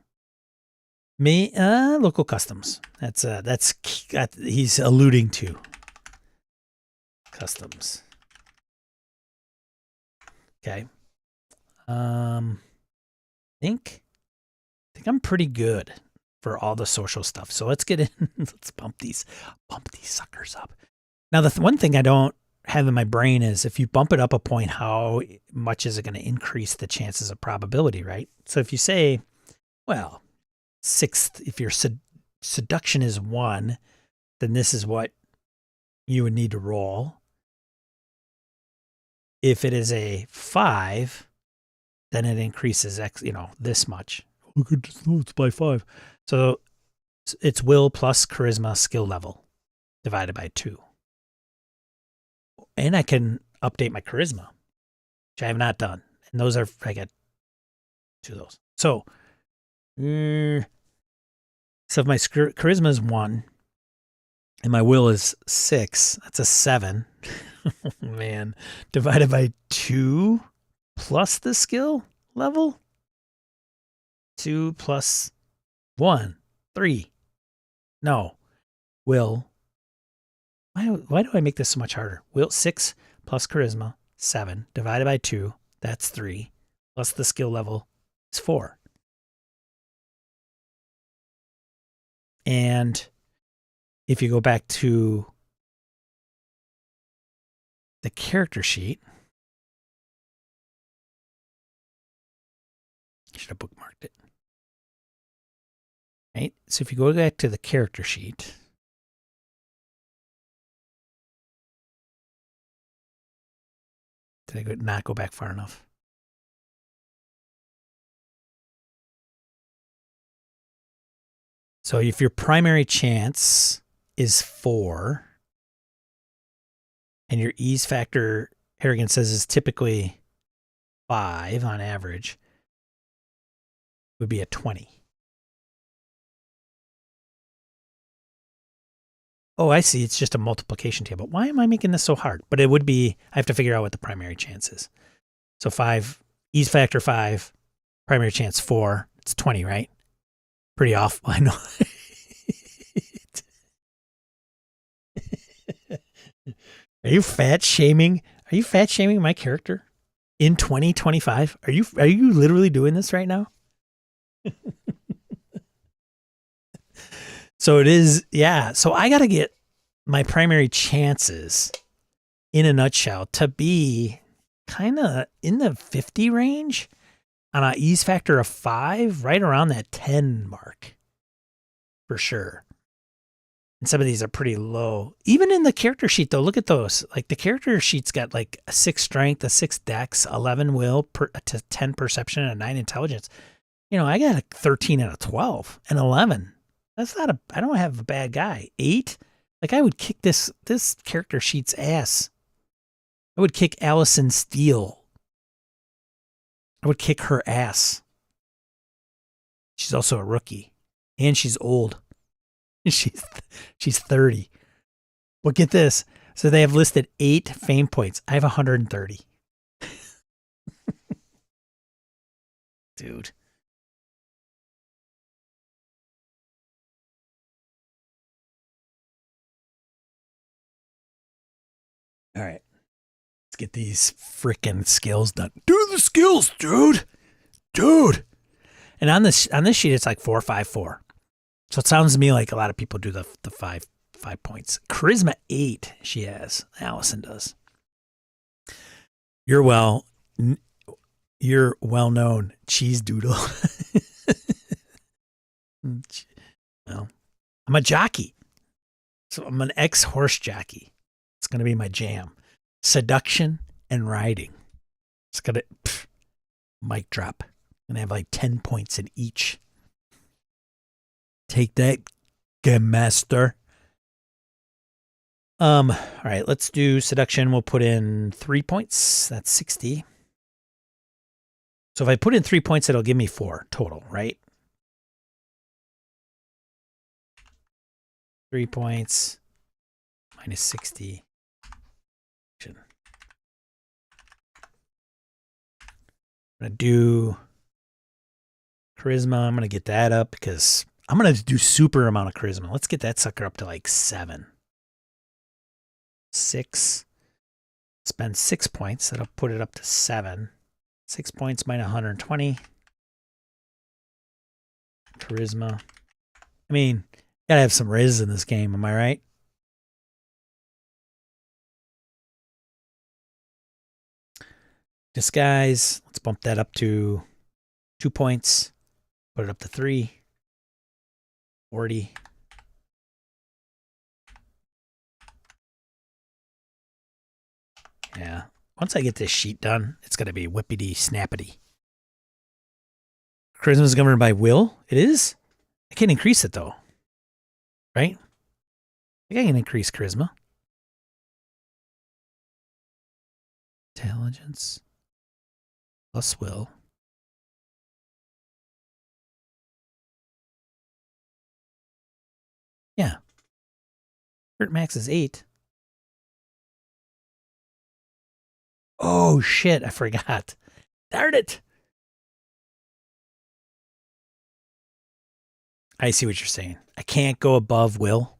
Local customs. That's he's alluding to customs. Okay. I think I'm pretty good for all the social stuff. So let's get in. Let's bump these suckers up. Now the one thing I don't have in my brain is if you bump it up a point, how much is it going to increase the chances of probability, right? So if you say, well, 6th, if your seduction is 1, then this is what you would need to roll. If it is a 5, then it increases this much. Look at this, it's by 5. So it's will plus charisma skill level divided by 2. And I can update my charisma, which I have not done. And those are, I get 2 of those. So if my charisma is 1 and my will is 6, that's a 7. Man, divided by 2 plus the skill level. 2 plus 1, 3. No, will. Why do I make this so much harder? Will 6 plus charisma, 7 divided by 2. That's 3 plus the skill level is 4. And if you go back to the character sheet, I should have bookmarked it. Right? So if you go back to the character sheet, did I not go back far enough? So if your primary chance is 4, and your ease factor, Harrigan says, is typically 5 on average, would be a 20. Oh, I see. It's just a multiplication table. Why am I making this so hard? But it would be, I have to figure out what the primary chance is. So 5, ease factor 5, primary chance 4. It's 20, right? Pretty off. I know. Are you fat shaming? Are you fat shaming my character in 2025? Are you literally doing this right now? So it is, yeah. So I got to get my primary chances in a nutshell to be kind of in the 50 range on an ease factor of 5, right around that 10 mark for sure. And some of these are pretty low. Even in the character sheet, though, look at those. Like the character sheet's got like a 6 strength, a 6 dex, 11 will, 10 perception, and a 9 intelligence. You know, I got a 13 out of 12 and 11. That's not a, I don't have a bad guy. 8? Like, I would kick this character sheet's ass. I would kick Allison Steele. I would kick her ass. She's also a rookie. And she's old. She's 30. Well, get this. So they have listed 8 fame points. I have 130. Dude. All right. Let's get these freaking skills done. Do the skills, dude. Dude. And on this sheet, it's like 4-5-4. So it sounds to me like a lot of people do the 5 points. Charisma 8 she has. Allison does. You're well known cheese doodle. Well, I'm a jockey. So I'm an ex-horse jockey. It's going to be my jam. Seduction and riding. It's going to mic drop. I'm going to have like 10 points in each. Take that, game master. All right, let's do seduction. We'll put in 3 points. That's 60. So if I put in 3 points, it'll give me 4 total, right? 3 points minus 60. I'm going to do charisma. I'm going to get that up because I'm going to do super amount of charisma. Let's get that sucker up to like 7. 6. Spend 6 points. That'll put it up to 7. 6 points minus 120. Charisma. I mean, gotta have some riz in this game, am I right? Disguise. Let's bump that up to 2 points. Put it up to 3. 40. Yeah. Once I get this sheet done, it's going to be whippity snappity. Charisma is governed by will. It is? I can't increase it though. Right? I think I can increase charisma. Intelligence plus will. Yeah. Crit max is 8. Oh, shit. I forgot. Darn it. I see what you're saying. I can't go above will.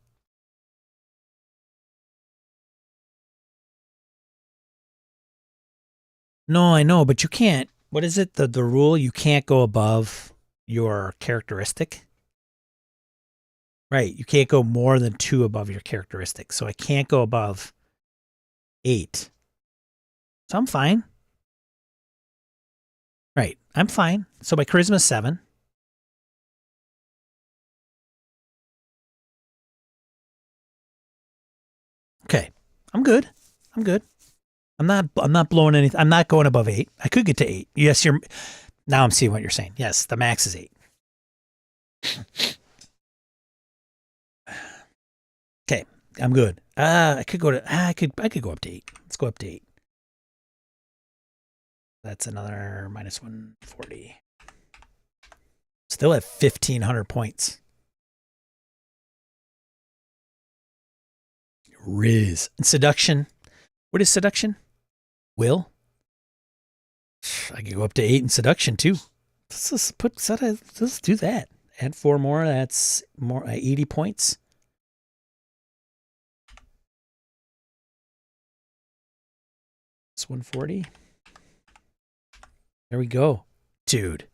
No, I know, but you can't. What is it? The rule? You can't go above your characteristic. Right. You can't go more than 2 above your characteristic. So I can't go above 8. So I'm fine. Right. I'm fine. So my charisma is 7. Okay. I'm good. I'm good. I'm not blowing anything. I'm not going above 8. I could get to 8. Yes, now I'm seeing what you're saying. Yes, the max is 8. Okay. I'm good. I could go to I could go up to 8. Let's go up to 8. That's another minus 140. Still at 1,500 points. Riz. And seduction. What is seduction? Will. I could go up to 8 in seduction too. Let's do that. Add 4 more. That's more 80 points. It's 140. There we go. Dude.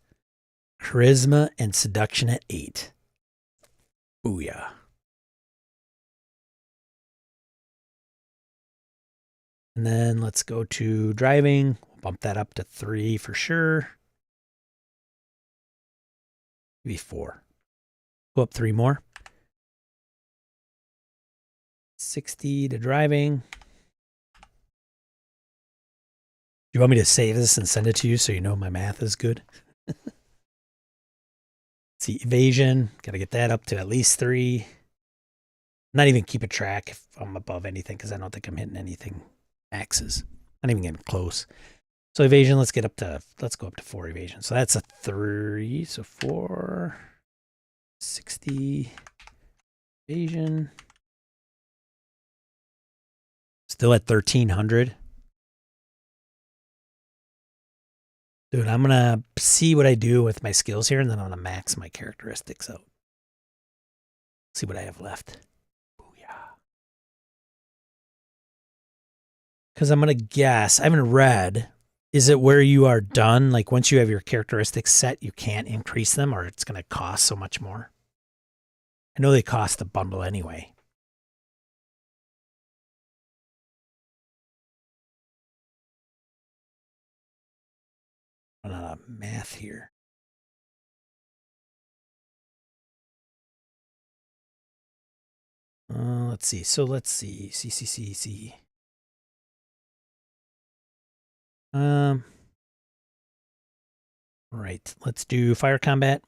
Charisma and seduction at 8. Booyah. And then let's go to driving. We'll bump that up to 3 for sure. Maybe 4. Go up 3 more. 60 to driving. You want me to save this and send it to you so you know my math is good? see, evasion. Got to get that up to at least 3. Not even keeping track if I'm above anything because I don't think I'm hitting anything maxes. Not even getting close. So evasion, let's go up to 4 evasion. So that's a 3. So 4, 60 evasion. Still at 1300. Dude, I'm gonna see what I do with my skills here, and then I'm gonna max my characteristics out. See what I have left. Because I'm going to guess, I haven't read, is it where you are done? Like once you have your characteristics set, you can't increase them or it's going to cost so much more? I know they cost a bundle anyway. I'm on a math here. Let's see. So let's see. C. Right. Let's do fire combat.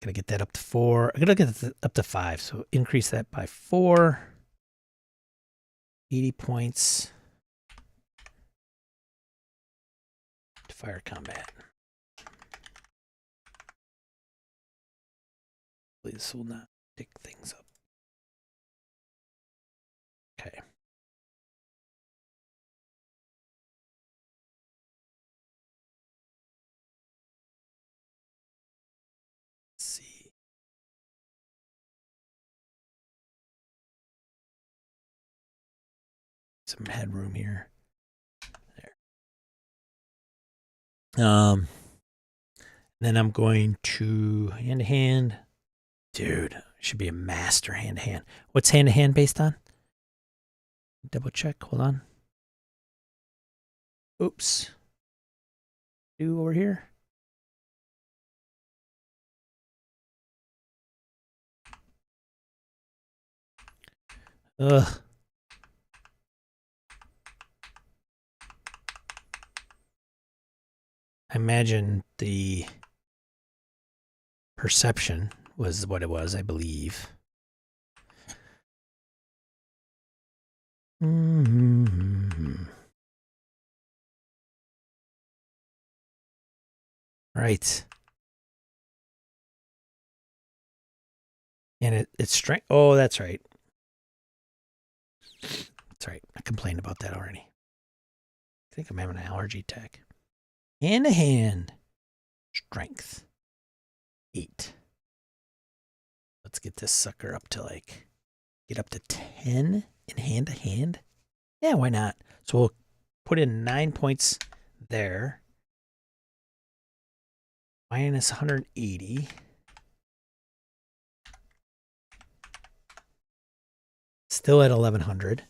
Gonna get that up to 4. I'm gonna get that up to 5. So increase that by 4. 80 points to fire combat. This will not pick things up. Okay. Let's see. Some headroom here. There. Then I'm going to hand to hand. Dude, should be a master hand to hand. What's hand to hand based on? Double check. Hold on. Oops. Do over here. Ugh. I imagine the perception was what it was, I believe. Right. And it's strength. Oh, that's right. That's right. I complained about that already. I think I'm having an allergy attack. Hand to hand. Strength. 8. Let's get this sucker up to get up to 10 in hand to hand. Yeah, why not? So we'll put in 9 points there. Minus 180. Still at 1100.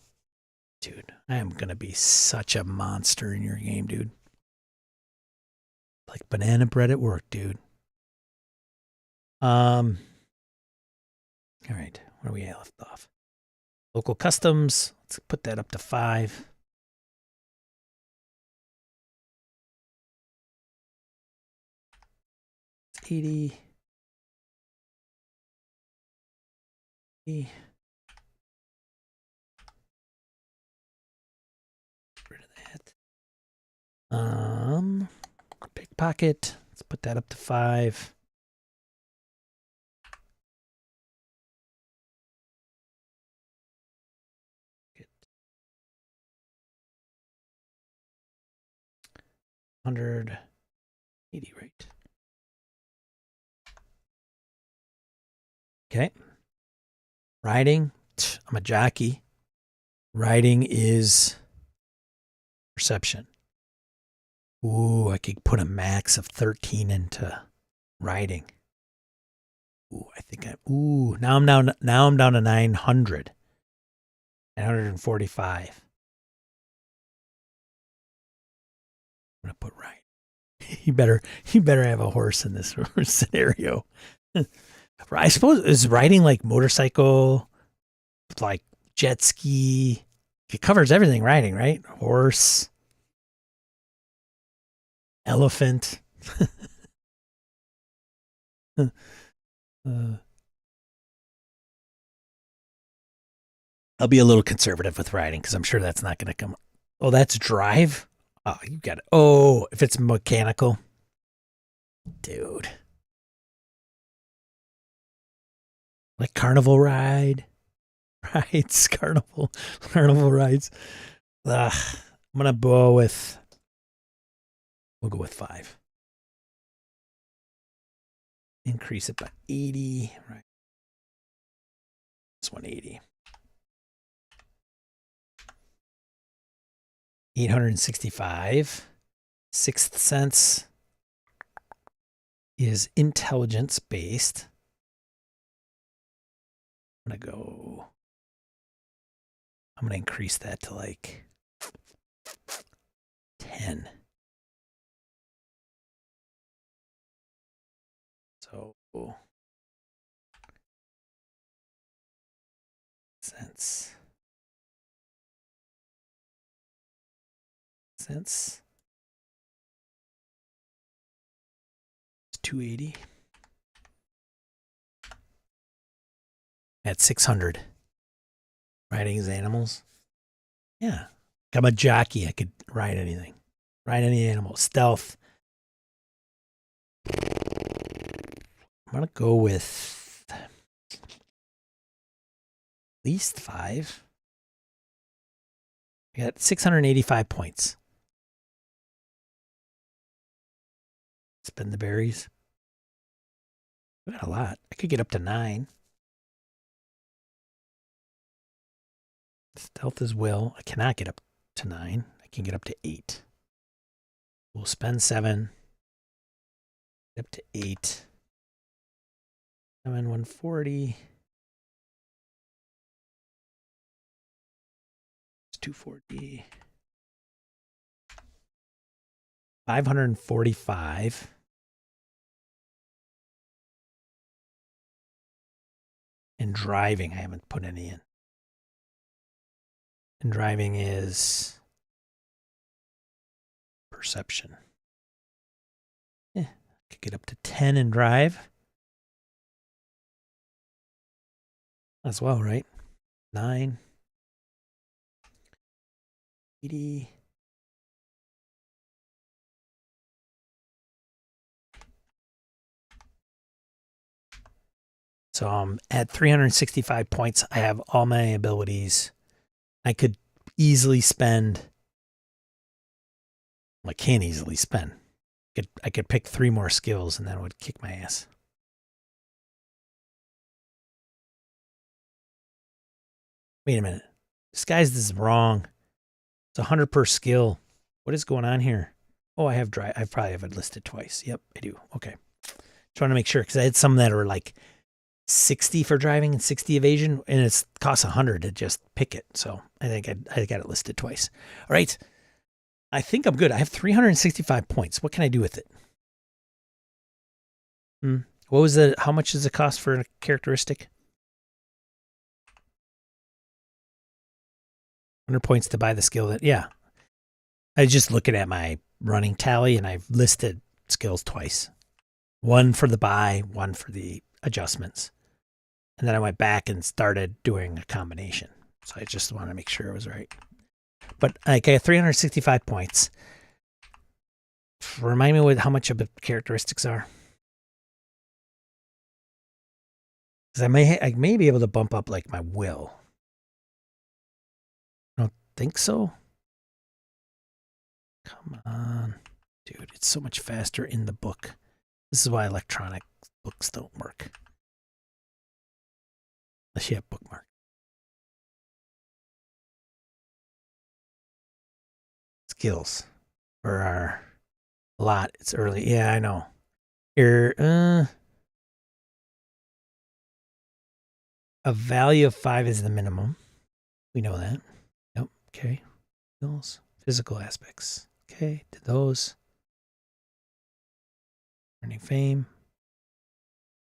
Dude, I am going to be such a monster in your game, dude. Like banana bread at work, dude. All right, where are we left off? Local customs. Let's put that up to 5. It's 80. Get rid of that. Pickpocket. Let's put that up to 5. Get 180, right? Okay. Riding. I'm a jockey. Riding is perception. Ooh, I could put a max of 13 into riding. Ooh, I think now I'm down to 900. 945. I'm gonna put ride. You better have a horse in this scenario. I suppose is riding like motorcycle, like jet ski. It covers everything. Riding, right? Horse, elephant. I'll be a little conservative with riding because I'm sure that's not going to come. Oh, that's drive? Oh, you got it. Oh, if it's mechanical. Dude. Like carnival ride. Rides. Carnival. Carnival rides. Ugh. I'm going to go with. We'll go with 5. Increase it by 80. Right. It's 180. 865. Sixth sense is intelligence based. I'm going to increase that to like 10. So sense it's 280 at 600. Riding as animals. Yeah. I'm a jockey. I could ride anything. Ride any animal. Stealth. I'm going to go with at least 5. I got 685 points. Spend the berries. I got a lot. I could get up to 9. Stealth is will. I cannot get up to 9. I can get up to 8. We'll spend 7. Get up to 8. 7, 140. It's 240. 545. And driving, I haven't put any in. And driving is perception. Yeah, could get up to 10 and drive. As well, right? 9. 80. So at 365 points, I have all my abilities. I could easily spend. Well, I can't easily spend. I could pick 3 more skills and that would kick my ass. Wait a minute. This is wrong. It's 100 per skill. What is going on here? Oh, I have drive. I probably have it listed twice. Yep, I do. Okay. Trying to make sure because I had some that are like 60 for driving and 60 evasion, and it costs 100 to just pick it. So I think I got it listed twice. All right. I think I'm good. I have 365 points. What can I do with it? What was it? How much does it cost for a characteristic? 100 points to buy the skill that, yeah. I was just looking at my running tally and I've listed skills twice. One for the buy, one for the adjustments. And then I went back and started doing a combination. So I just want to make sure it was right. But like I got 365 points. Remind me how much of the characteristics are. Because I may be able to bump up like my will. I don't think so. Come on. Dude, it's so much faster in the book. This is why electronic books don't work. Unless you have bookmark. Skills for our lot. It's early. Yeah, I know. A value of 5 is the minimum. We know that. Yep. Okay. Skills. Physical aspects. Okay. Did those. Earning fame.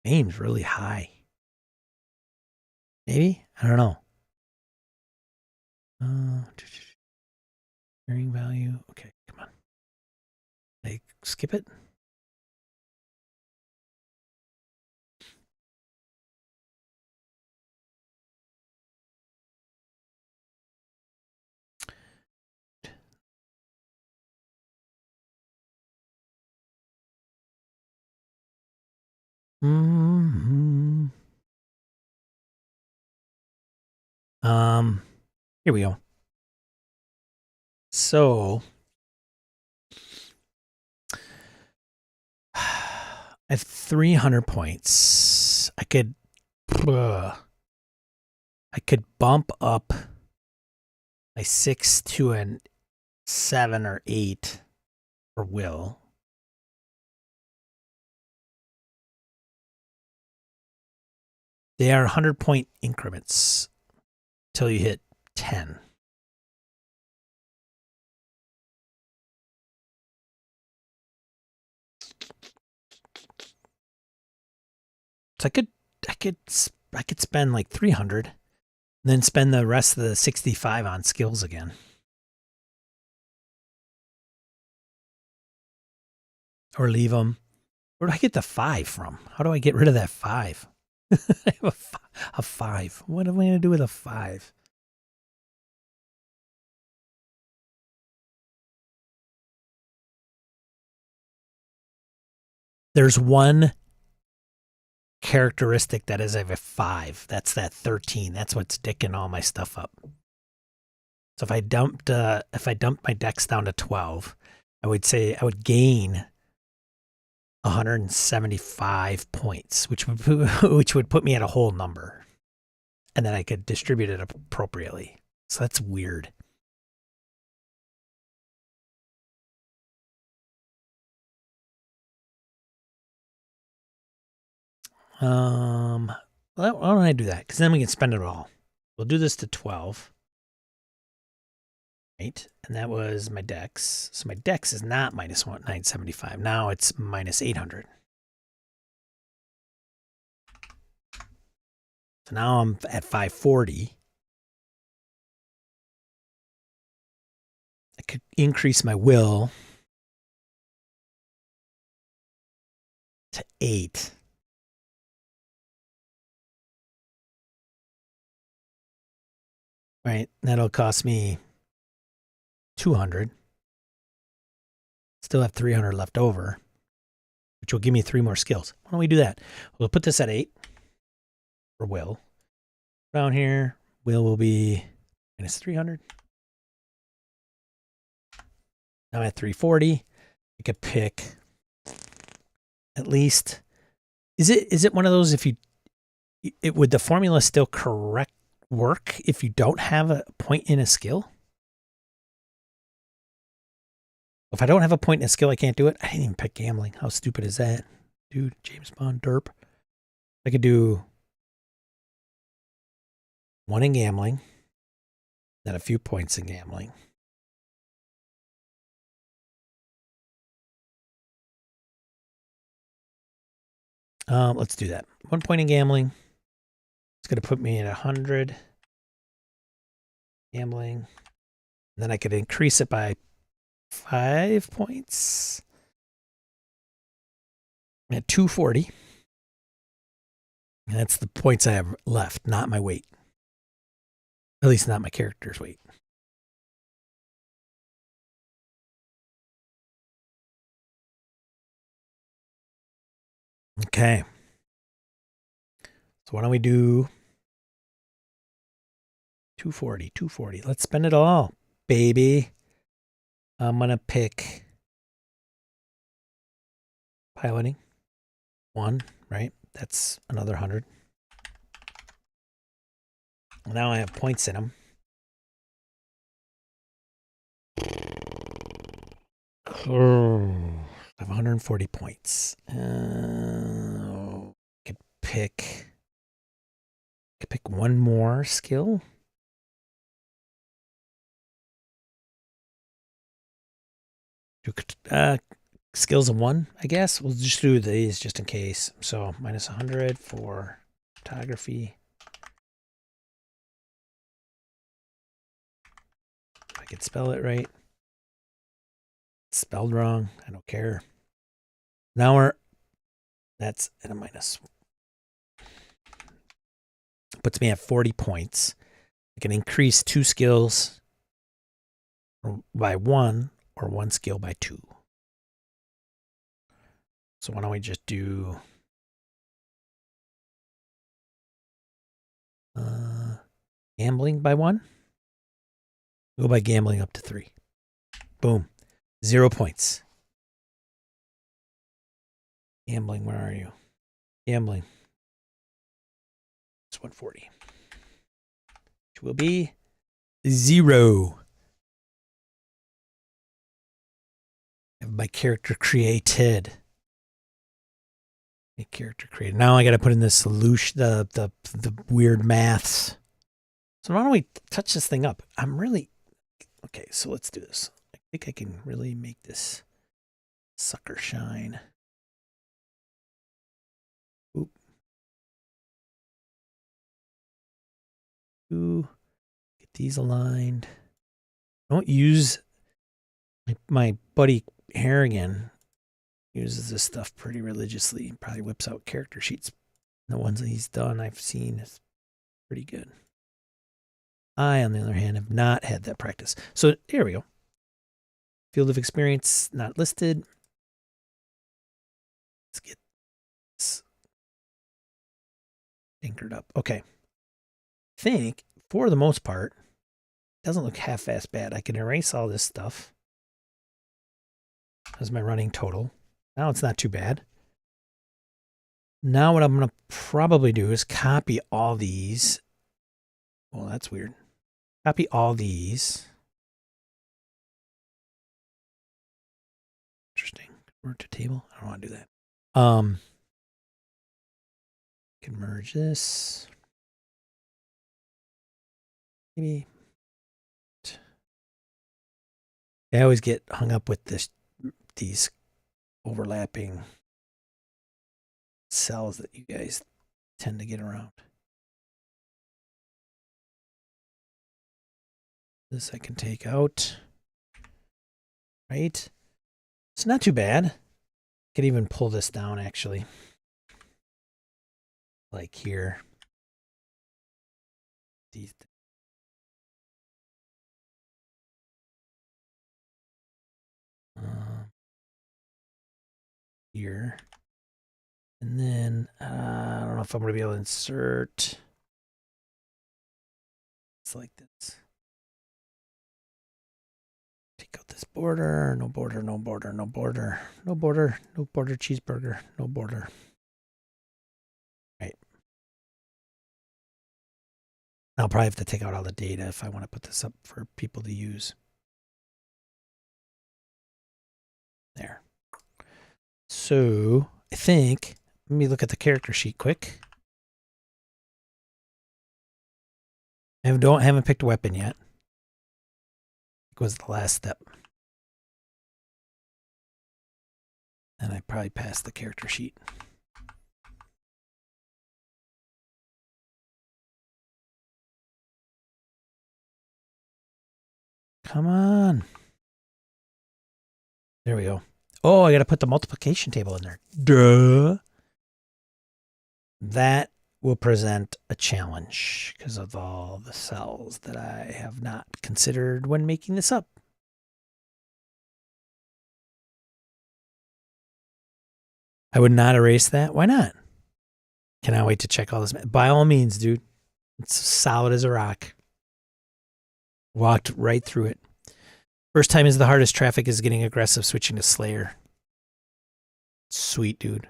Fame's really high. Maybe? I don't know. Earning value. Okay, come on. Like, skip it. Mm-hmm. Here we go. So I have 300 points. I could bump up my 6 to an 7 or 8 for will. They are 100-point increments till you hit 10. So I could spend like 300 and then spend the rest of the 65 on skills again. Or leave them. Where do I get the 5 from? How do I get rid of that 5? I have a 5. What am I going to do with a 5? There's one characteristic that is of a 5. That's that 13. That's what's dicking all my stuff up. So if I dumped my dex down to 12, I would say I would gain 175 points, which would put me at a whole number, and then I could distribute it appropriately. So that's weird. Why don't I do that? Because then we can spend it all. We'll do this to 12. Right? And that was my dex. So my dex is not minus 975. Now it's minus 800. So now I'm at 540. I could increase my will to 8. Right? That'll cost me 200. Still have 300 left over, which will give me 3 more skills. Why don't we do that? We'll put this at 8 for will. Down here, will be minus 300. Now I'm at 340. I could pick at least. Is it one of those if would the formula still work if you don't have a point in a skill? If I don't have a point in a skill, I can't do it. I didn't even pick gambling. How stupid is that? Dude, James Bond derp. I could do 1 in gambling, then a few points in gambling. Let's do that. 1 point in gambling. It's going to put me at 100 gambling. And then I could increase it by 5 points. I'm at 240. And that's the points I have left, not my weight. At least not my character's weight. Okay. So why don't we do 240, 240. Let's spend it all, baby. I'm going to pick piloting. 1, right? That's another 100. Now I have points in them. I have 140 points. I could pick 1 more skill. Skills of 1, I guess. We'll just do these just in case. So minus 100 for photography. If I could spell it right. It's spelled wrong. I don't care. Now that's at a minus. Puts me at 40 points. I can increase 2 skills by 1 or 1 skill by 2. So why don't we just do Gambling by 1. Go by gambling up to 3. Boom. 0 points. Gambling, where are you? Gambling. It's 140. Which will be 0. I have my character created. A character created. Now I got to put in the solution, the weird maths. So why don't we touch this thing up? I'm really okay. So let's do this. I think I can really make this sucker shine. Oop. Ooh. Get these aligned. Don't use my buddy Harrigan uses this stuff pretty religiously. Probably whips out character sheets. The ones that he's done I've seen is pretty good. I, on the other hand, have not had that practice. So here we go. Field of experience not listed. Let's get this anchored up. Okay. I think, for the most part, it doesn't look half-ass bad. I can erase all this stuff. That's my running total. Now it's not too bad. Now what I'm going to probably do is copy all these. Well, that's weird. Copy all these. Interesting. Convert to table. I don't want to do that. Can merge this. Maybe. I always get hung up with these overlapping cells that you guys tend to get around. This I can take out. Right? It's not too bad. I could even pull this down actually. Like here. These. Here. And then, I don't know if I'm going to be able to insert. It's like this. Take out this border. No border, no border, no border. No border, no border cheeseburger. No border. Right. I'll probably have to take out all the data if I want to put this up for people to use. There. So, I think, let me look at the character sheet quick. I haven't picked a weapon yet. It was the last step. And I probably passed the character sheet. Come on. There we go. Oh, I got to put the multiplication table in there. Duh. That will present a challenge because of all the cells that I have not considered when making this up. I would not erase that. Why not? Cannot wait to check all this. By all means, dude. It's solid as a rock. Walked right through it. First time is the hardest. Traffic is getting aggressive. Switching to Slayer. Sweet, dude.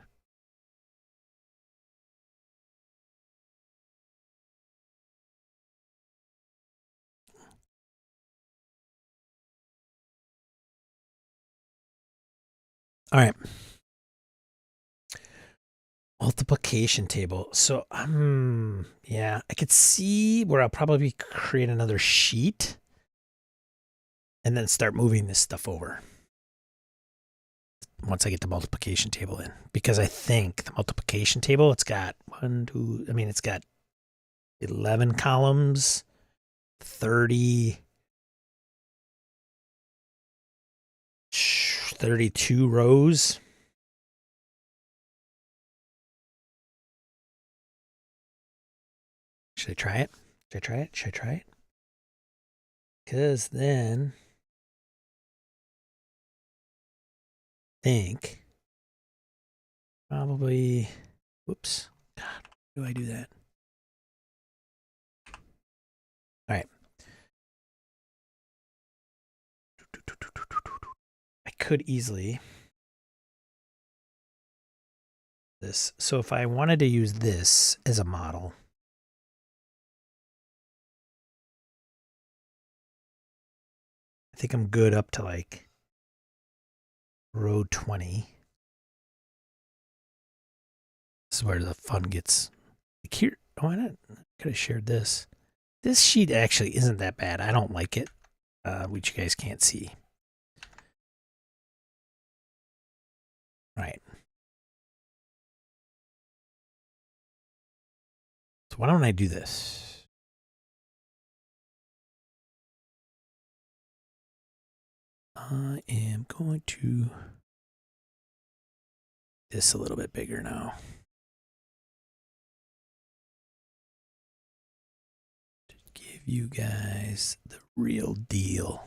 All right. Multiplication table. So, yeah, I could see where I'll probably create another sheet and then start moving this stuff over once I get the multiplication table in. Because I think the multiplication table, it's got it's got 11 columns, 32 rows. Should I try it? Should I try it? Should I try it? Because then think probably, whoops, God, why do I do that? All right. I could easily this. So if I wanted to use this as a model, I think I'm good up to like row 20. This is where the fun gets. Like here, why not? I could have shared this. This sheet actually isn't that bad. I don't like it, which you guys can't see. All right. So why don't I do this? I am going to this a little bit bigger now. To give you guys the real deal.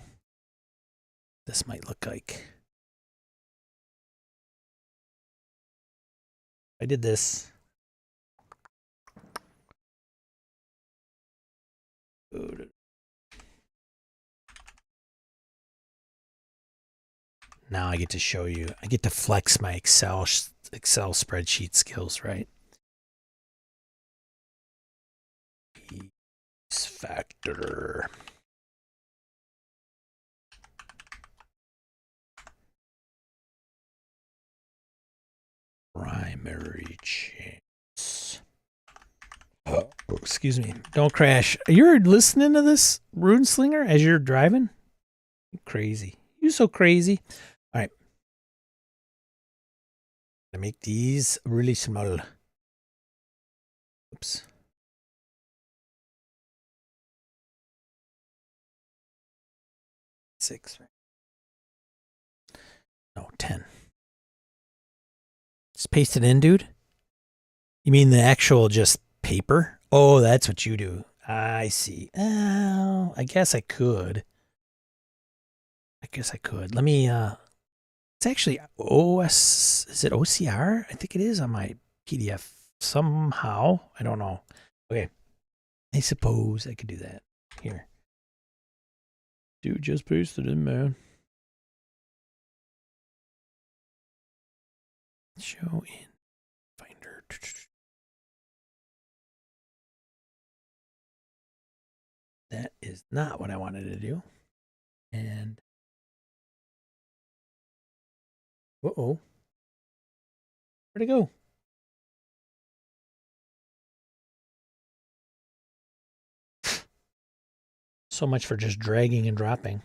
This might look like. I did this. Now I get to show you. I get to flex my Excel spreadsheet skills, right? Piece factor. Primary chance. Oh, excuse me. Don't crash. You're listening to this Rune Slinger as you're driving? You're crazy. You're so crazy. All right. I make these really small. Oops. Six. No, 10. Just paste it in, dude. You mean the actual just paper? Oh, that's what you do. I see. Oh, I guess I could. Let me it's actually OS, is it OCR? I think it is on my PDF somehow. I don't know. Okay. I suppose I could do that. Here. Dude, just paste it in, man. Show in Finder. That is not what I wanted to do. And uh-oh. Where'd it go? So much for just dragging and dropping.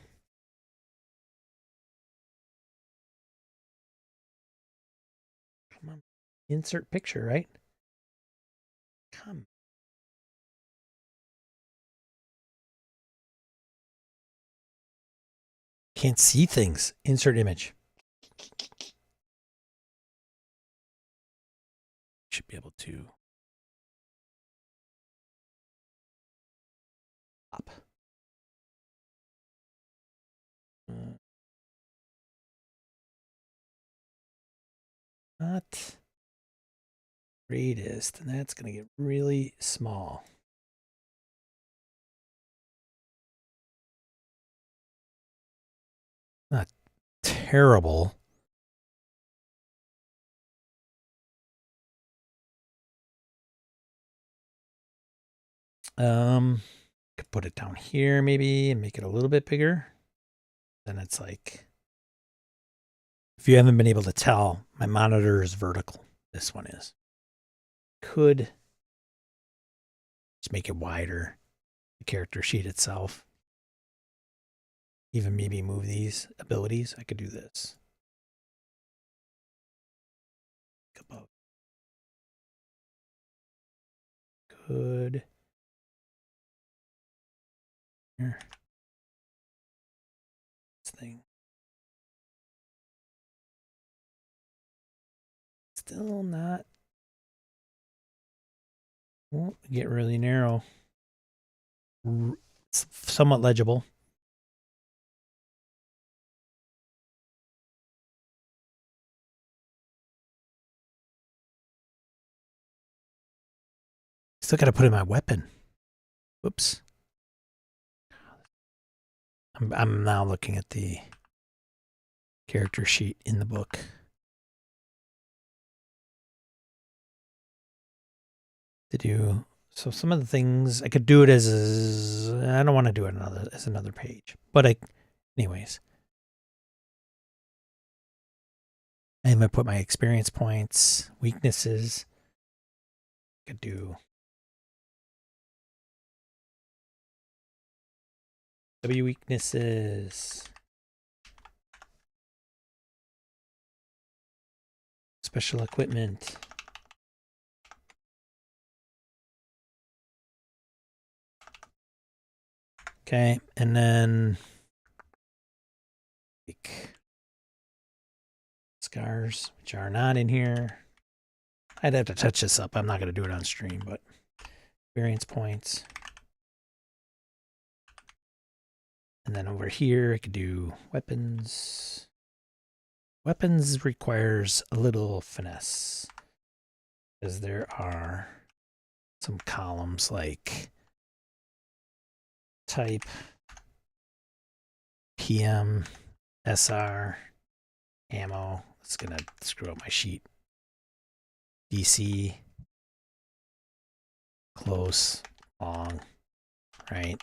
Come on. Insert picture, right? Come. Can't see things. Insert image. Should be able to pop. Not greatest, and that's going to get really small. Not terrible. Could put it down here maybe and make it a little bit bigger. Then it's like, if you haven't been able to tell, my monitor is vertical. This one is. Could just make it wider. The character sheet itself. Even maybe move these abilities. I could do this. Above. Could. Here. This thing. Still not. Won't get really narrow. It's somewhat legible. Still got to put in my weapon. Whoops. I'm now looking at the character sheet in the book. To do so, some of the things I could do it as I don't want to do it as another page, but anyways, I'm gonna put my experience points, weaknesses. I could do W weaknesses, special equipment. Okay, and then like scars, which are not in here. I'd have to touch this up. I'm not going to do it on stream, but experience points. And then over here, I could do weapons. Weapons requires a little finesse, because there are some columns like type, PM, SR, ammo. It's going to screw up my sheet. DC, close, long, right?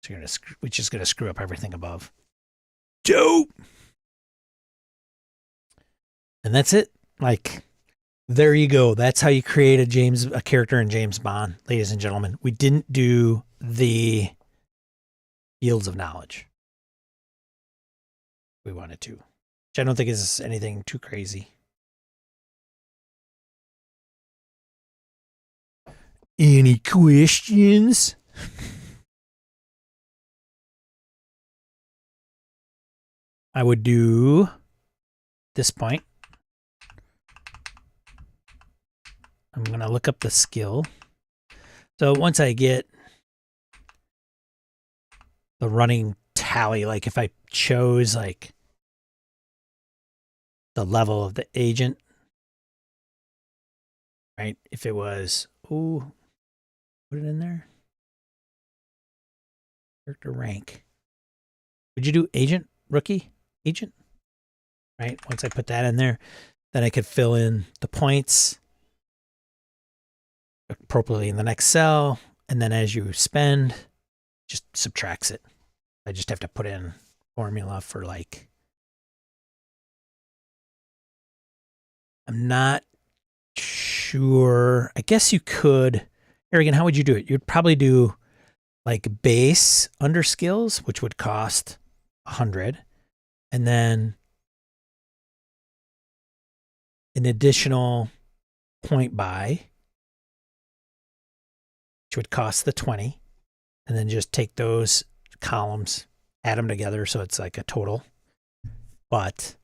So which is going to screw up everything above. Joe! And that's it. Like, there you go. That's how you create a character in James Bond, ladies and gentlemen. We didn't do the Fields of Knowledge. We wanted to. Which I don't think is anything too crazy. Any questions? I would do this point. I'm going to look up the skill. So once I get the running tally, like if I chose like the level of the agent, right? If it was, put it in there. Character rank. Would you do agent, rookie, agent? Right? Once I put that in there, then I could fill in the points appropriately in the next cell. And then as you spend, just subtracts it. I just have to put in formula for like, I'm not sure. I guess you could, Aragon, how would you do it? You'd probably do like base under skills, which would cost 100. And then an additional point buy, which would cost the 20. And then just take those columns, add them together so it's like a total. But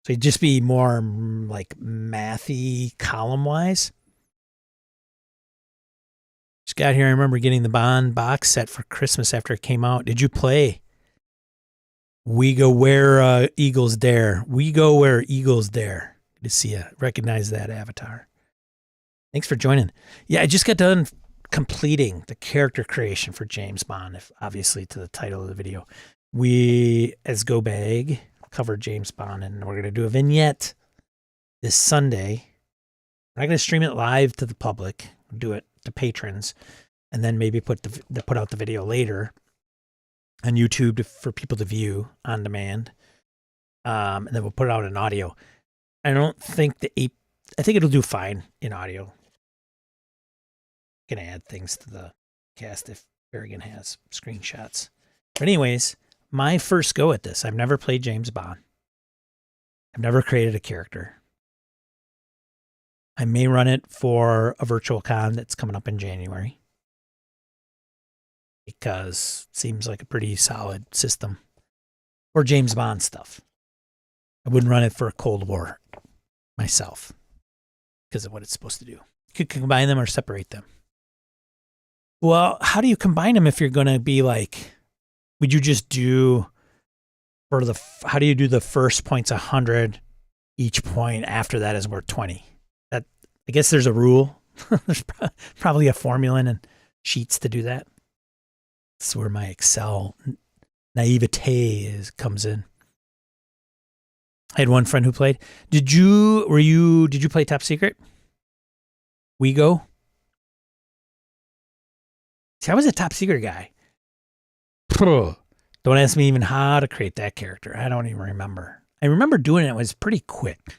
so you'd just be more like mathy column wise. Just got here. I remember getting the Bond box set for Christmas after it came out. Did you play? We go where eagles dare. We go where eagles dare. Good to see you. Recognize that avatar. Thanks for joining. Yeah, I just got done completing the character creation for James Bond, obviously to the title of the video. We, as Go Bag, covered James Bond, and we're going to do a vignette this Sunday. We're not going to stream it live to the public. We'll do it to patrons, and then maybe put out the video later on YouTube for people to view on demand. And then we'll put it out in audio. I don't think I think it'll do fine in audio. Gonna add things to the cast if Berrigan has screenshots. But anyways, my first go at this. I've never played James Bond. I've never created a character. I may run it for a virtual con that's coming up in January, because it seems like a pretty solid system for James Bond stuff. I wouldn't run it for a Cold War myself because of what it's supposed to do. You could combine them or separate them. Well, how do you combine them if you're going to be like, would you just do how do you do the first point's 100, each point after that is worth 20? That, I guess there's a rule. There's probably a formula and sheets to do that. That's where my Excel naivete comes in. I had one friend who played. Did you play Top Secret? We Go? See, I was a Top Secret guy. Don't ask me even how to create that character. I don't even remember. I remember doing it. It was pretty quick.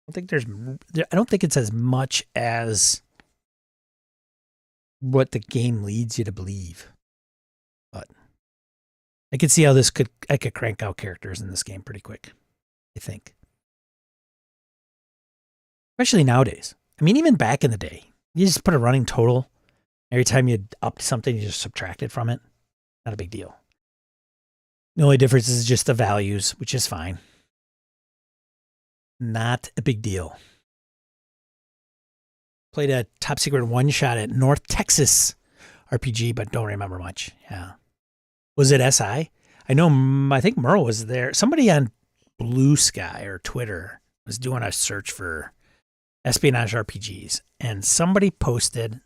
I don't think it's as much as what the game leads you to believe. But I could see how I could crank out characters in this game pretty quick, I think. Especially nowadays. I mean, even back in the day, you just put a running total. Every time you upped something, you just subtracted from it. Not a big deal. The only difference is just the values, which is fine. Not a big deal. Played a Top Secret one-shot at North Texas RPG, but don't remember much. Yeah. Was it SI? I think Merle was there. Somebody on Blue Sky or Twitter was doing a search for espionage RPGs, and somebody posted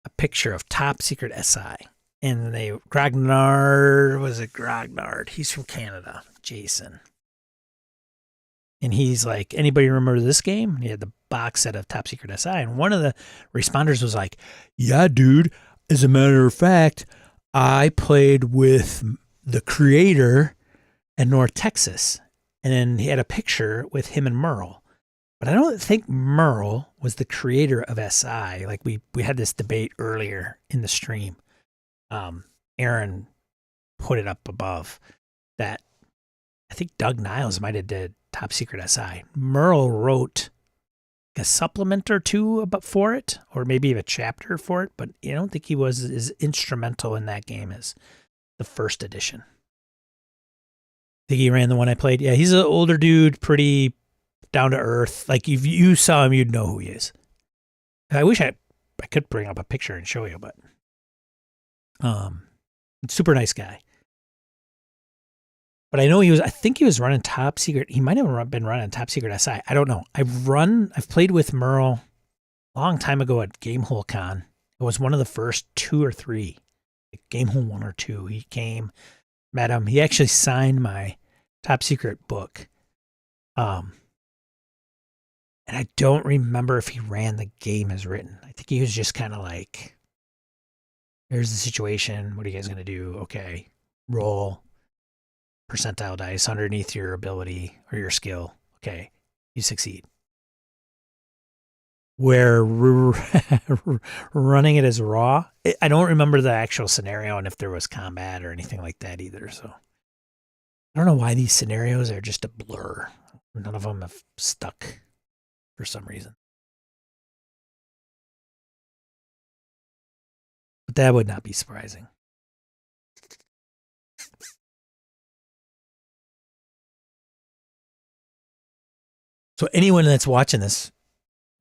a picture of Top Secret SI. And Grognard? He's from Canada, Jason. And he's like, anybody remember this game? He had the box set of Top Secret SI. And one of the responders was like, yeah, dude, as a matter of fact, I played with the creator in North Texas. And then he had a picture with him and Merle. But I don't think Merle was the creator of SI. Like we had this debate earlier in the stream. Aaron put it up above that I think Doug Niles might have did Top Secret SI. Merle wrote a supplement or two for it, or maybe a chapter for it, but I don't think he was as instrumental in that game as the first edition. I think he ran the one I played. Yeah, he's an older dude, pretty down to earth. Like if you saw him, you'd know who he is. I wish I could bring up a picture and show you, but super nice guy. But I know I think he was running Top Secret. He might have been running Top Secret SI. I don't know. I've played with Merle a long time ago at Gamehole Con. It was one of the first 2 or 3. Like Gamehole 1 or 2. He came, met him. He actually signed my Top Secret book. And I don't remember if he ran the game as written. I think he was just kind of like, here's the situation. What are you guys going to do? Okay, roll. Percentile dice underneath your ability or your skill. Okay, you succeed. Where running it as raw, I don't remember the actual scenario and if there was combat or anything like that either. So I don't know why these scenarios are just a blur. None of them have stuck for some reason. But that would not be surprising. So anyone that's watching this,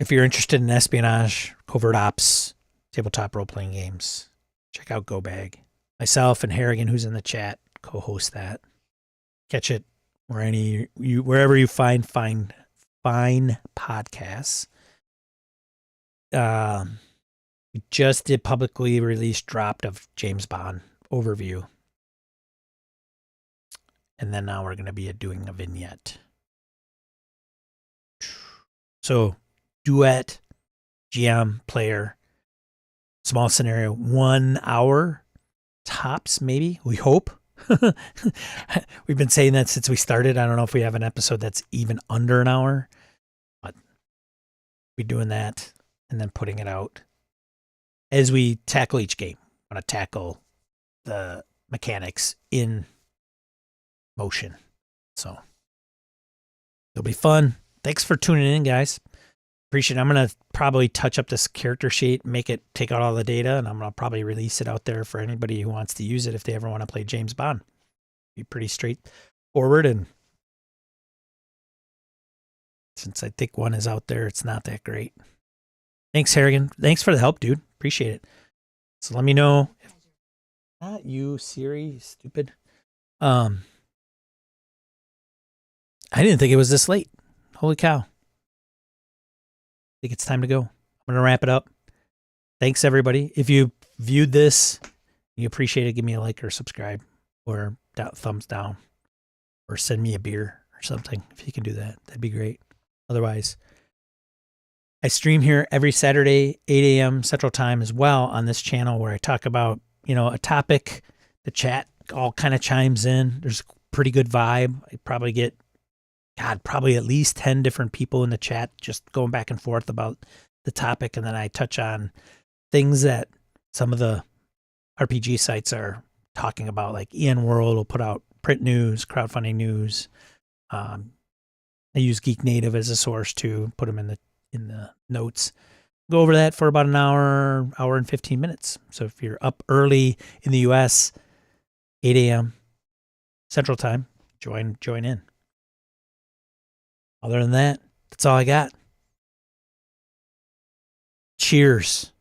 if you're interested in espionage, covert ops, tabletop role-playing games, check out Go Bag. Myself and Harrigan, who's in the chat, co-host that. Catch it wherever you find fine podcasts. We just did publicly released dropped of James Bond overview. And then now we're going to be doing a vignette. So, duet, GM, player, small scenario, 1 hour tops, maybe. We hope. We've been saying that since we started. I don't know if we have an episode that's even under an hour, but we're doing that and then putting it out as we tackle each game. I want to tackle the mechanics in motion. So, it'll be fun. Thanks for tuning in, guys. Appreciate it. I'm going to probably touch up this character sheet, take out all the data, and I'm going to probably release it out there for anybody who wants to use it if they ever want to play James Bond. Be pretty straightforward, and since I think one is out there, it's not that great. Thanks, Harrigan. Thanks for the help, dude. Appreciate it. So let me know. Not you, Siri, stupid. I didn't think it was this late. Holy cow. I think it's time to go. I'm going to wrap it up. Thanks, everybody. If you viewed this You appreciate it, give me a like or subscribe or thumbs down or send me a beer or something. If you can do that, that'd be great. Otherwise, I stream here every Saturday, 8 a.m. Central Time as well on this channel where I talk about, a topic. The chat all kind of chimes in. There's a pretty good vibe. I probably get, probably at least 10 different people in the chat just going back and forth about the topic. And then I touch on things that some of the RPG sites are talking about, like EN World will put out print news, crowdfunding news. I use Geek Native as a source to put them in the notes. Go over that for about an hour and 15 minutes. So if you're up early in the US, 8 a.m. Central Time, join in. Other than that, that's all I got. Cheers.